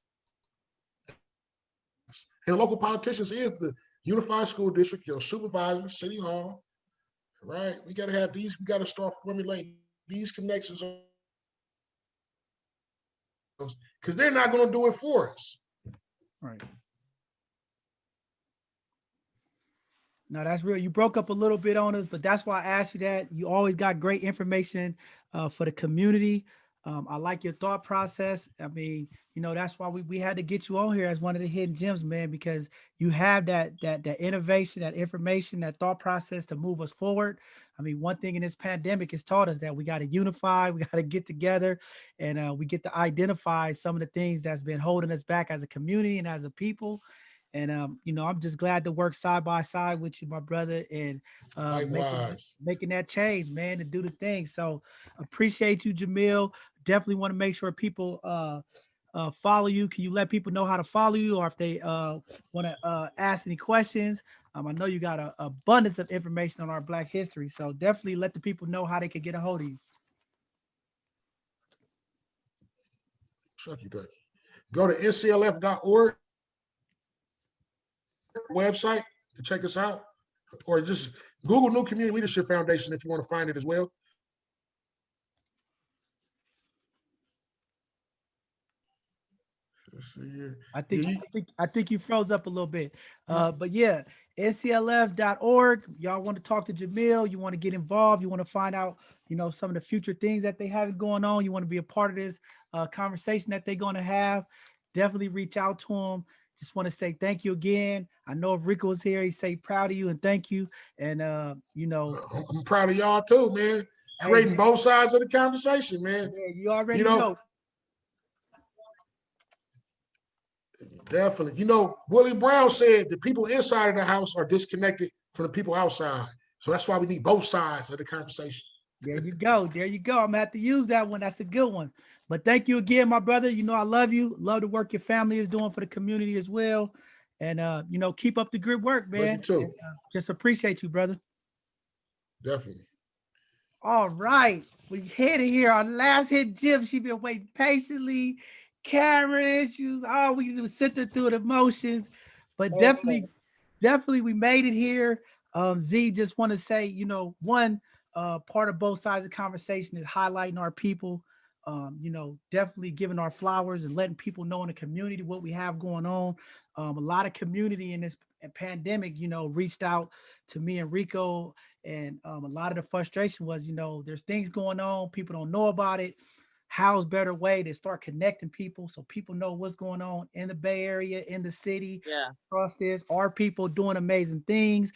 and local politicians is the unified school district, your supervisor, city hall, right? We got to have these, we got to start formulating these connections because they're not going to do it for us. Right. No, that's real. You broke up a little bit on us, but that's why I asked you that. You always got great information for the community. I like your thought process. I mean, that's why we had to get you on here as one of the hidden gems, man, because you have that innovation, that information, that thought process to move us forward. I mean, one thing in this pandemic has taught us that we got to unify, we got to get together, and we get to identify some of the things that's been holding us back as a community and as a people. And I'm just glad to work side by side with you, my brother, and making that change, man, to do the thing. So appreciate you, Jameel. Definitely want to make sure people follow you. Can you let people know how to follow you, or if they want to ask any questions? I know you got a abundance of information on our Black history, so definitely let the people know how they could get a hold of you. Shucky ducky. Go to nclf.org website to check us out, or just Google New Community Leadership Foundation if you want to find it as well. Let's see here. I think you froze up a little bit. But yeah, nclf.org. Y'all want to talk to Jameel, you want to get involved, you want to find out, some of the future things that they have going on. You want to be a part of this conversation that they're going to have. Definitely reach out to them. Just want to say thank you again. I know if Rico was here, he'd say proud of you and thank you. And I'm proud of y'all too, man. Creating hey, both sides of the conversation, man. Yeah, you already know. Definitely. Willie Brown said the people inside of the house are disconnected from the people outside. So that's why we need both sides of the conversation. There you go. There you go. I'm gonna have to use that one. That's a good one. But thank you again, my brother. I love you. Love the work your family is doing for the community as well. And keep up the good work, man. Love you too. And, just appreciate you, brother. Definitely. All right. We hit it here. Our last hit, Jim. She been waiting patiently. Camera issues. All we do is sit there through the emotions. But definitely we made it here. Z, just want to say, one part of both sides of the conversation is highlighting our people, definitely giving our flowers and letting people know in the community what we have going on. A lot of community in this pandemic, reached out to me and Rico, and a lot of the frustration was, there's things going on, people don't know about it. How's better way to start connecting people so people know what's going on in the Bay Area, in the city, across this, our people doing amazing things.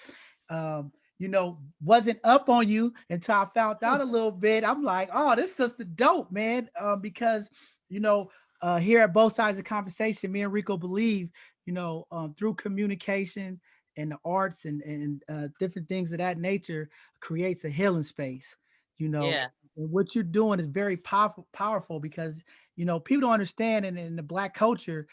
Wasn't up on you until I found out a little bit. I'm like, oh, this sister dope, man. Because, here at both sides of the conversation, me and Rico believe, through communication and the arts and different things of that nature creates a healing space, Yeah. and what you're doing is very powerful because, people don't understand in the Black culture,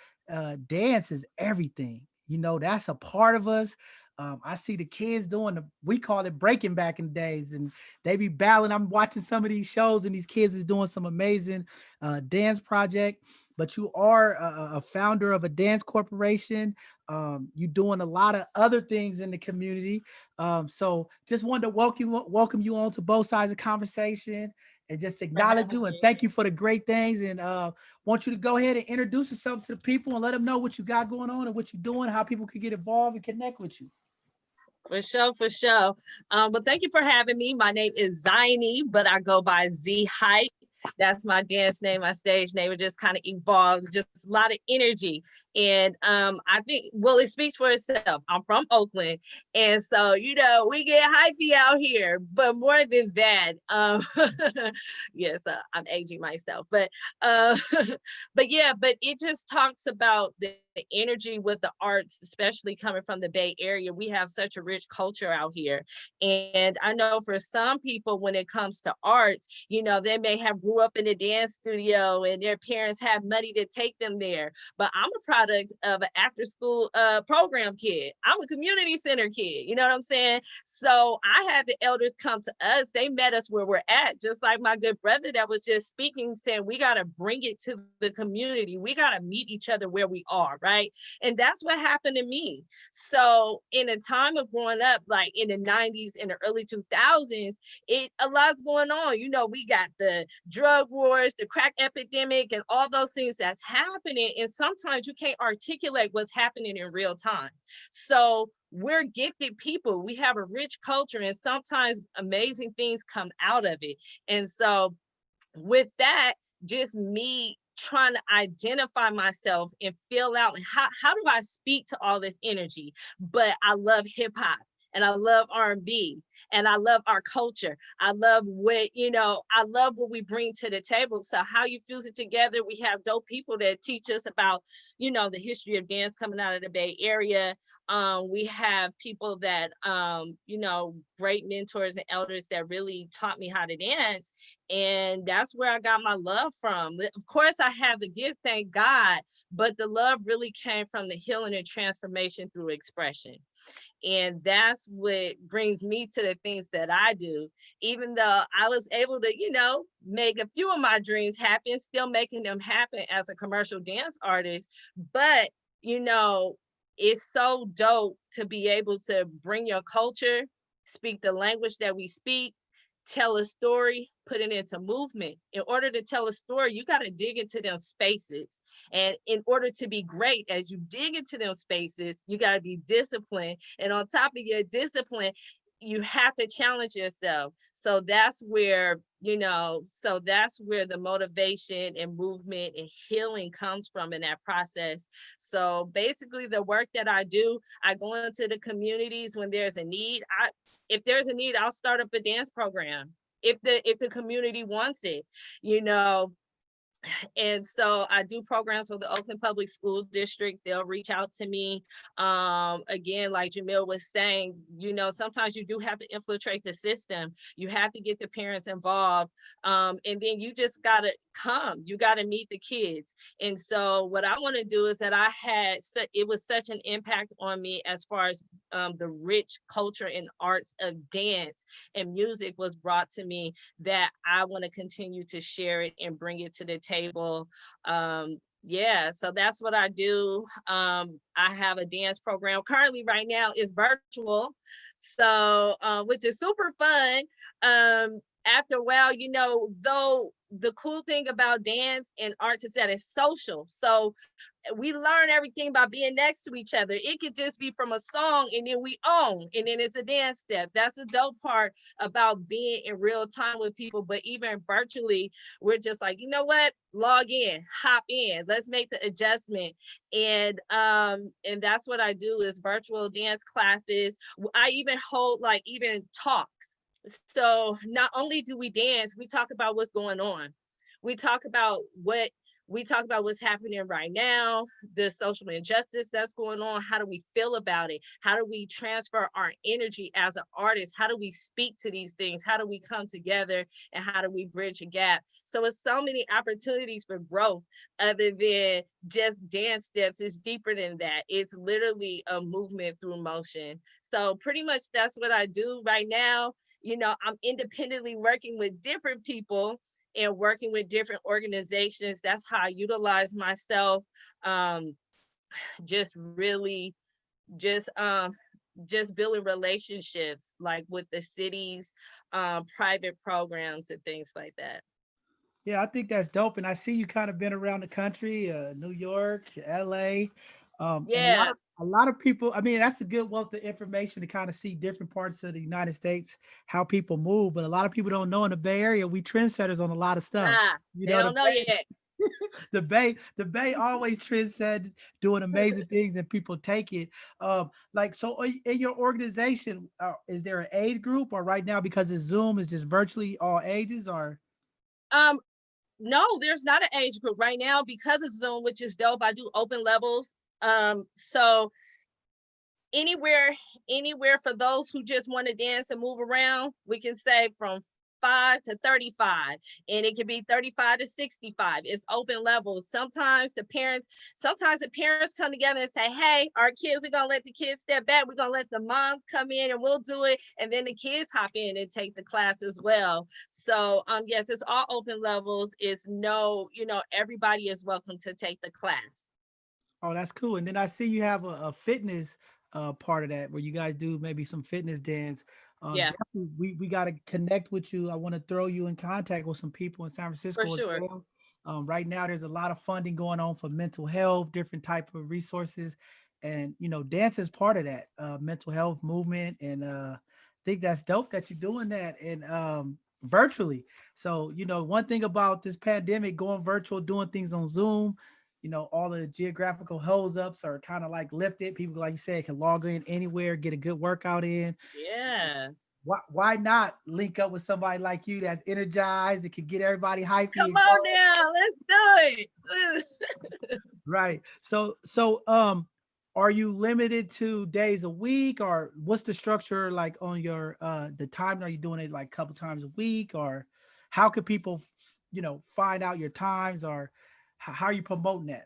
dance is everything. That's a part of us. I see the kids we call it breaking back in the days, and they be battling. I'm watching some of these shows, and these kids is doing some amazing dance project. But you are a founder of a dance corporation. You're doing a lot of other things in the community. So just wanted to welcome you on to both sides of the conversation and just acknowledge you and thank you for the great things. And want you to go ahead and introduce yourself to the people and let them know what you got going on and what you're doing, how people can get involved and connect with you. For sure, for sure. But thank you for having me. My name is Zianee, but I go by Z Hype. That's my dance name, my stage name. It just kind of evolved, just a lot of energy. And I think, well, it speaks for itself. I'm from Oakland. And so, we get hypey out here. But more than that, yes, I'm aging myself. But but it just talks about the energy with the arts, especially coming from the Bay Area. We have such a rich culture out here. And I know for some people, when it comes to arts, they may have grew up in a dance studio and their parents have money to take them there. But I'm a product of an after school program kid. I'm a community center kid. You know what I'm saying? So I had the elders come to us. They met us where we're at, just like my good brother that was just speaking, saying we got to bring it to the community. We got to meet each other where we are, right? And that's what happened to me. So in a time of growing up, like in the 90s and the early 2000s, a lot's going on. We got the drug wars, the crack epidemic, and all those things that's happening. And sometimes you can't articulate what's happening in real time. So we're gifted people. We have a rich culture, and sometimes amazing things come out of it. And so with that, just me trying to identify myself and feel out how do I speak to all this energy. But I love hip hop and I love R&B and I love our culture. I love I love what we bring to the table. So how you fuse it together, we have dope people that teach us about, the history of dance coming out of the Bay Area. We have people that, great mentors and elders that really taught me how to dance. And that's where I got my love from. Of course, I have the gift, thank God, but the love really came from the healing and transformation through expression. And that's what brings me to the things that I do. Even though I was able to, make a few of my dreams happen, still making them happen as a commercial dance artist. But, it's so dope to be able to bring your culture, speak the language that we speak, tell a story, put it into movement. In order to tell a story, you got to dig into them spaces. And in order to be great, as you dig into them spaces, you got to be disciplined. And on top of your discipline, you have to challenge yourself. So that's where, the motivation and movement and healing comes from in that process. So basically the work that I do, I go into the communities when there's a need. If there's a need, I'll start up a dance program if the community wants it, you know. And so I do programs for the Oakland Public School District. They'll reach out to me. Again, like Jameel was saying, sometimes you do have to infiltrate the system. You have to get the parents involved. And then you just got to come. You got to meet the kids. And so what I want to do is that it was such an impact on me as far as the rich culture and arts of dance and music was brought to me, that I want to continue to share it and bring it to the table. So that's what I do. I have a dance program currently right now is virtual, so which is super fun. After a while, though the cool thing about dance and arts is that it's social. So we learn everything by being next to each other. It could just be from a song and then we own, and then it's a dance step. That's the dope part about being in real time with people. But even virtually, we're just like, you know what? Log in, hop in, let's make the adjustment. And that's what I do is virtual dance classes. I even hold even talks. So not only do we dance, we talk about what's going on. We talk about what's happening right now, the social injustice that's going on. How do we feel about it? How do we transfer our energy as an artist? How do we speak to these things? How do we come together? And how do we bridge a gap? So it's so many opportunities for growth other than just dance steps. It's deeper than that. It's literally a movement through motion. So pretty much that's what I do right now. I'm independently working with different people and working with different organizations. That's how I utilize myself. Just really just building relationships with the cities, private programs and things like that. Yeah, I think that's dope. And I see you kind of been around the country, New York, LA. And Yeah. a lot of people, I mean, that's a good wealth of information to kind of see different parts of the United States, how people move. But a lot of people don't know in the Bay Area, we trendsetters on a lot of stuff. They don't know yet. The Bay always trendset, doing amazing things, and people take it. So in your organization, is there an age group, or right now because it's Zoom, is just virtually all ages, or? Um, no, there's not an age group right now because it's Zoom, which is dope. I do open levels. So anywhere for those who just want to dance and move around, we can say from 5 to 35, and it can be 35 to 65. It's open levels. Sometimes the parents come together and say, hey, our kids, we're gonna let the kids step back, we're gonna let the moms come in and we'll do it, and then the kids hop in and take the class as well. So yes, it's all open levels. It's everybody is welcome to take the class. Oh, that's cool. And then I see you have a fitness part of that where you guys do maybe some fitness dance. Yeah, Definitely we got to connect with you. I want to throw you in contact with some people in San for Francisco as sure. well. Right now, there's a lot of funding going on for mental health, different type of resources, and dance is part of that mental health movement. And I think that's dope that you're doing that and virtually. So one thing about this pandemic, going virtual, doing things on Zoom, all the geographical holds ups are kind of lifted. People, like you said, can log in anywhere, get a good workout in. Yeah. Why not link up with somebody like you that's energized, that can get everybody hyped Come and on going? now, let's do it. Right. So are you limited to days a week, or what's the structure like on your the time? Are you doing it like a couple times a week, or how could people find out your times, or how are you promoting that?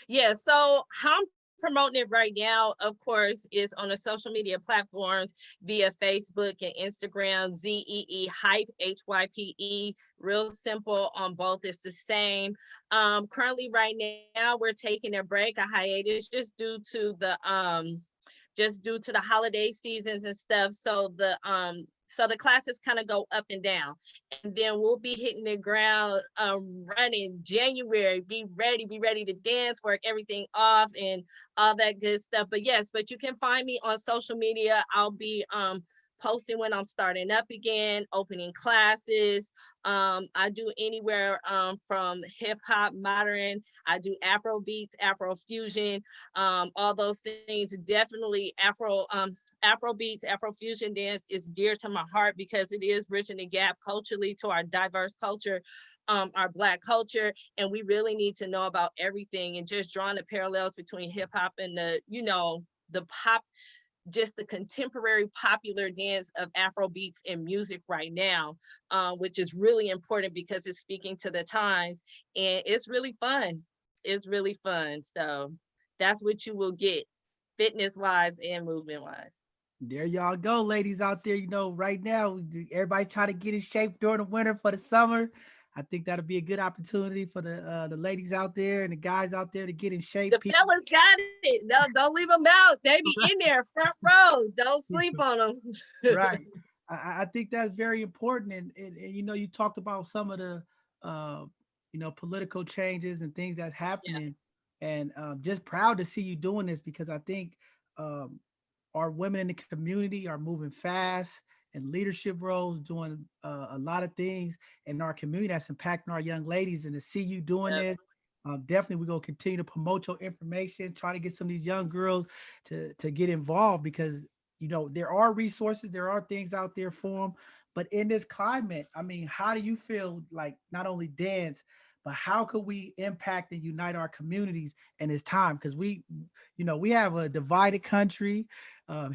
Yeah, so how I'm promoting it right now, of course, is on the social media platforms via Facebook and Instagram, ZEE Hype, HYPE, real simple on both. It's the same. Currently right now, we're taking a break, a hiatus, just due to the holiday seasons and stuff. So the classes kind of go up and down, and then we'll be hitting the ground running January. Be ready to dance, work everything off, and all that good stuff. But yes, but you can find me on social media. I'll be posting when I'm starting up again, opening classes. I do anywhere from hip hop, modern. I do Afro beats, Afro fusion, all those things. Definitely Afro beats, Afro fusion dance is dear to my heart because it is bridging the gap culturally to our diverse culture, our Black culture, and we really need to know about everything, and just drawing the parallels between hip hop and the pop, just the contemporary popular dance of Afro beats and music right now, which is really important because it's speaking to the times, and it's really fun. It's really fun. So that's what you will get, fitness wise and movement wise. There y'all go, ladies out there. Right now, everybody trying to get in shape during the winter for the summer. I think that'll be a good opportunity for the ladies out there and the guys out there to get in shape. The fellas got it. No, don't leave them out. They be in there, front row. Don't sleep on them. Right. I think that's very important. And you talked about some of the political changes and things that's Yeah. happening. And just proud to see you doing this because I think um, our women in the community are moving fast and leadership roles, doing a lot of things in our community that's impacting our young ladies. And to see you doing Yep. this, definitely we're gonna continue to promote your information, try to get some of these young girls to get involved because there are resources, there are things out there for them. But in this climate, I mean, how do you feel like not only dance, but how could we impact and unite our communities in this time? Because we have a divided country.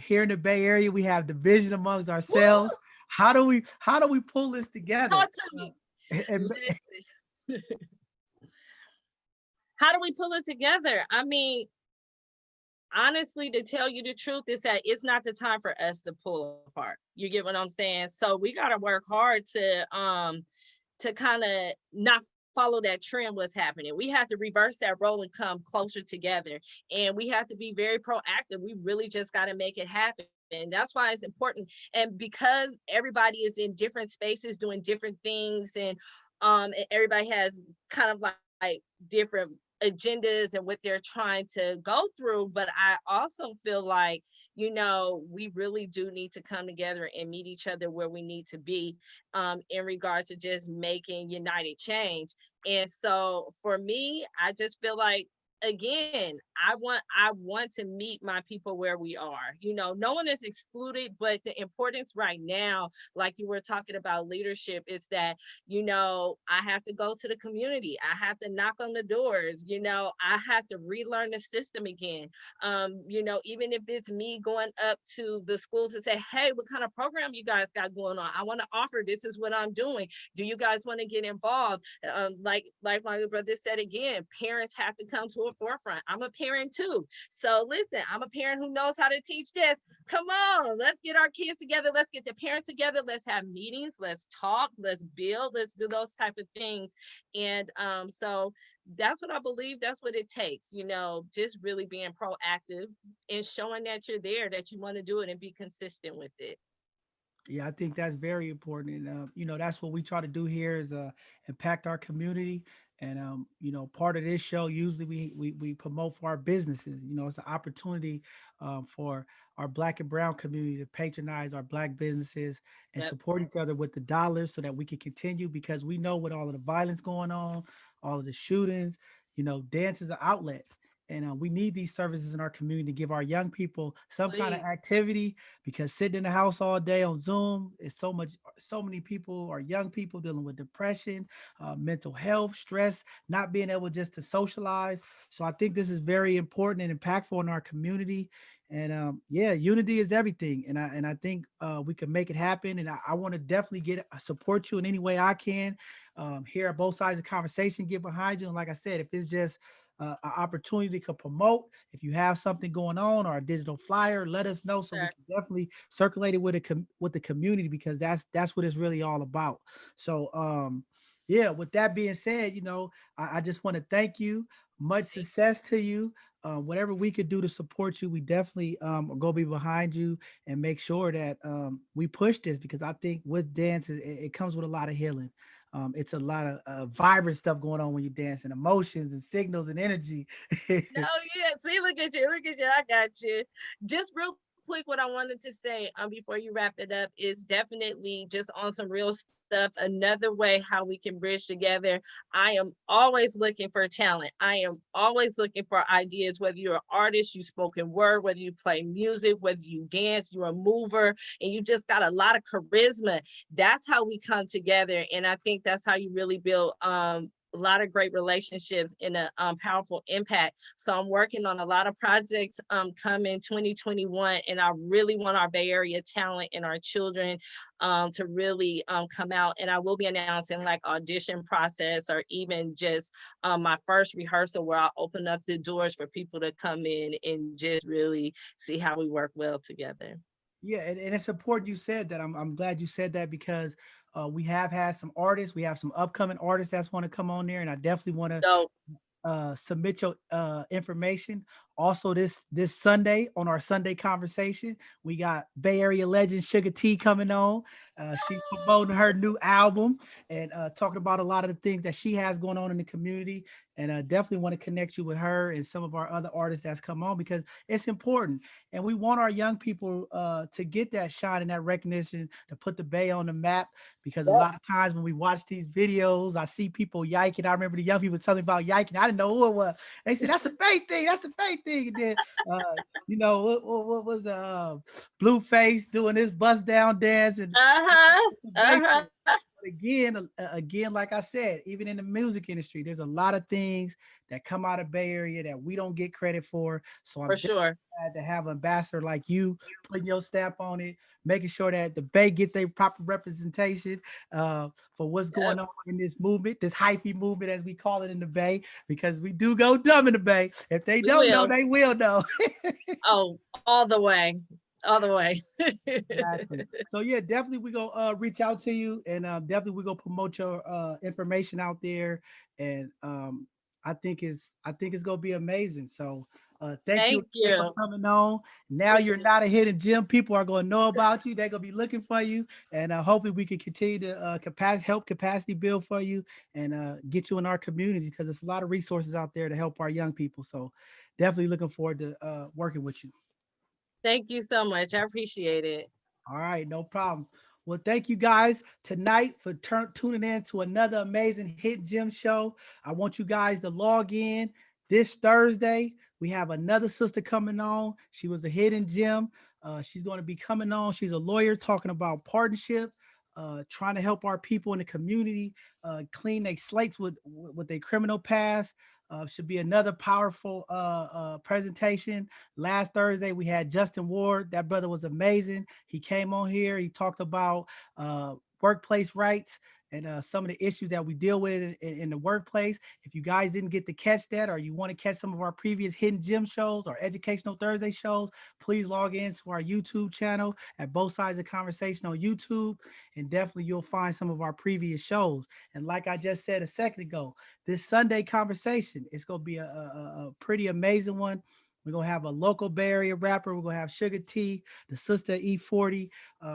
Here in the Bay Area, we have division amongst Woo! ourselves. How do we pull this together? Talk to me. And Listen. How do we pull it together? I mean, honestly, to tell you the truth, is that it's not the time for us to pull apart. You get what I'm saying? So we got to work hard to kind of not follow that trend what's happening. We have to reverse that role and come closer together, and we have to be very proactive. We really just got to make it happen. And that's why it's important. And because everybody is in different spaces doing different things, and everybody has kind of like different agendas and what they're trying to go through. But I also feel like, we really do need to come together and meet each other where we need to be, in regards to just making united change. And so for me, I just feel like, again, I want to meet my people where we are. No one is excluded, but the importance right now, like you were talking about leadership, is that, I have to go to the community. I have to knock on the doors. I have to relearn the system again. Even if it's me going up to the schools and say, hey, what kind of program you guys got going on? I want to offer, this is what I'm doing. Do you guys want to get involved? Like my brother said, again, parents have to come to a forefront. I'm a parent too. So listen, I'm a parent who knows how to teach this. Come on, let's get our kids together. Let's get the parents together. Let's have meetings. Let's talk. Let's build. Let's do those type of things. And so that's what I believe. That's what it takes. Just really being proactive and showing that you're there, that you want to do it, and be consistent with it. yeah, I think that's very important. And that's what we try to do here is impact our community. And part of this show usually we promote for our businesses. It's an opportunity for our Black and Brown community to patronize our Black businesses and Yep. support each other with the dollars so that we can continue, because we know with all of the violence going on, all of the shootings, dance is an outlet. And we need these services in our community to give our young people some kind of Please. activity, because sitting in the house all day on Zoom is so many people, are young people dealing with depression, mental health, stress, not being able just to socialize. So I think this is very important and impactful in our community. And yeah, unity is everything. And I think we can make it happen. And I want to definitely support you in any way I can. Hear both sides of the conversation, get behind you. And like I said, if it's just an opportunity to promote. If you have something going on or a digital flyer, let us know so we Sure. can definitely circulate it with with the community, because that's what it's really all about. So yeah, with that being said, I just want to thank you. Much success to you. Whatever we could do to support you, we definitely are gonna be behind you and make sure that we push this, because I think with dance, it comes with a lot of healing. It's a lot of vibrant stuff going on when you dance, and emotions and signals and energy. No, yeah. See, look at you. I got you. Just real quick, what I wanted to say before you wrap it up is definitely just on some real stuff. Another way how we can bridge together. I am always looking for talent. I am always looking for ideas. Whether you're an artist, you spoken word, whether you play music, whether you dance, you're a mover, and you just got a lot of charisma. That's how we come together, and I think that's how you really build a lot of great relationships and a powerful impact. So I'm working on a lot of projects coming 2021, and I really want our Bay Area talent and our children to really come out. And I will be announcing like audition process, or even just my first rehearsal where I'll open up the doors for people to come in and just really see how we work well together. Yeah, and it's important you said that. I'm glad you said that, because we have had some artists, we have some upcoming artists that's want to come on there, and I definitely want to So submit your information. Also, this Sunday on our Sunday conversation, we got Bay Area legend Sugar T coming on. She's promoting her new album and talking about a lot of the things that she has going on in the community. And definitely want to connect you with her and some of our other artists that's come on, because it's important. And we want our young people to get that shine and that recognition, to put the Bay on the map, because a yep. lot of times when we watch these videos, I see people yiking. I remember the young people telling me about yiking. I didn't know who it was. They said, that's a fake thing. That's a fake thing. And then, what was the Blueface doing this bust down dance? And Uh-huh. Uh-huh. again, like I said, even in the music industry, there's a lot of things that come out of Bay Area that we don't get credit for. So I'm For sure. glad to have an ambassador like you putting your stamp on it, making sure that the Bay get their proper representation for what's Yep. going on in this movement, this hyphy movement, as we call it in the Bay, because we do go dumb in the Bay. If they We don't know, will. they will know. Oh, all the way. All the way. Exactly. So yeah, definitely we go reach out to you, and definitely we go promote your information out there, and I think it's gonna be amazing. So thank you Thank again for you. coming on. Now you're Appreciate it. not a hidden gem. People are gonna know about you. They're gonna be looking for you, and hopefully we can continue to capacity build for you, and get you in our community, because there's a lot of resources out there to help our young people. So definitely looking forward to working with you. Thank you so much. I appreciate it. All right, no problem. Well, thank you guys tonight for tuning in to another amazing Hit Gym show. I want you guys to log in this Thursday. We have another sister coming on. She was a hidden gem. She's going to be coming on. She's a lawyer talking about partnerships, trying to help our people in the community clean their slates with their criminal past. Should be another powerful presentation. Last Thursday, we had Justin Ward. That brother was amazing. He came on here. He talked about workplace rights and some of the issues that we deal with in the workplace. If you guys didn't get to catch that, or you want to catch some of our previous Hidden Gym shows or Educational Thursday shows, please log into our YouTube channel at Both Sides of Conversation on YouTube, and definitely you'll find some of our previous shows. And like I just said a second ago, this Sunday conversation, it's going to be a pretty amazing one. We're gonna have a local Bay Area rapper. We're gonna have Sugar T, the sister E40.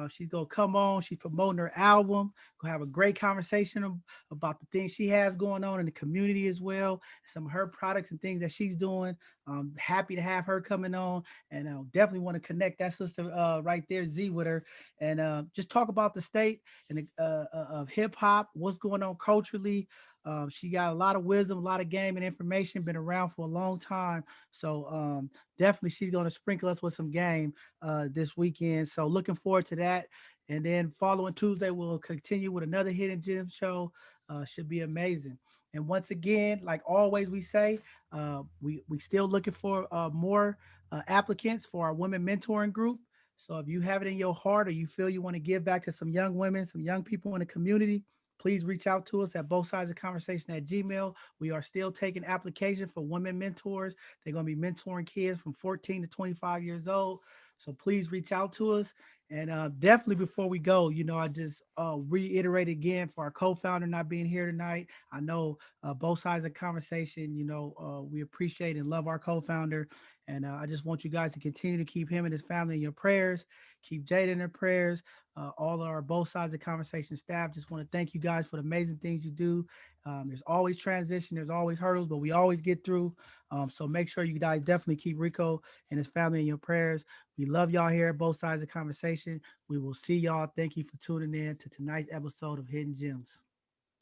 She's gonna come on. She's promoting her album. Gonna have a great conversation about the things she has going on in the community as well. Some of her products and things that she's doing. Happy to have her coming on, and definitely want to connect that sister right there, Z, with her, and just talk about the state and of hip hop, what's going on culturally. She got a lot of wisdom, a lot of game and information. Been around for a long time. So definitely she's going to sprinkle us with some game this weekend. So looking forward to that. And then following Tuesday, we'll continue with another Hidden Gem show. Should be amazing. And once again, like always, we say we still looking for more applicants for our women mentoring group. So if you have it in your heart, or you feel you want to give back to some young women, some young people in the community, please reach out to us at both sides of conversation at Gmail. We are still taking application for women mentors. They're going to be mentoring kids from 14 to 25 years old. So please reach out to us. And definitely before we go, I just reiterate again for our co-founder not being here tonight. I know both sides of conversation, we appreciate and love our co-founder. And I just want you guys to continue to keep him and his family in your prayers. Keep Jada in their prayers. All of our both sides of conversation staff, just want to thank you guys for the amazing things you do. There's always transition, there's always hurdles, but we always get through. So make sure you guys definitely keep Rico and his family in your prayers. We love y'all here at both sides of conversation. We will see y'all. Thank you for tuning in to tonight's episode of Hidden Gems.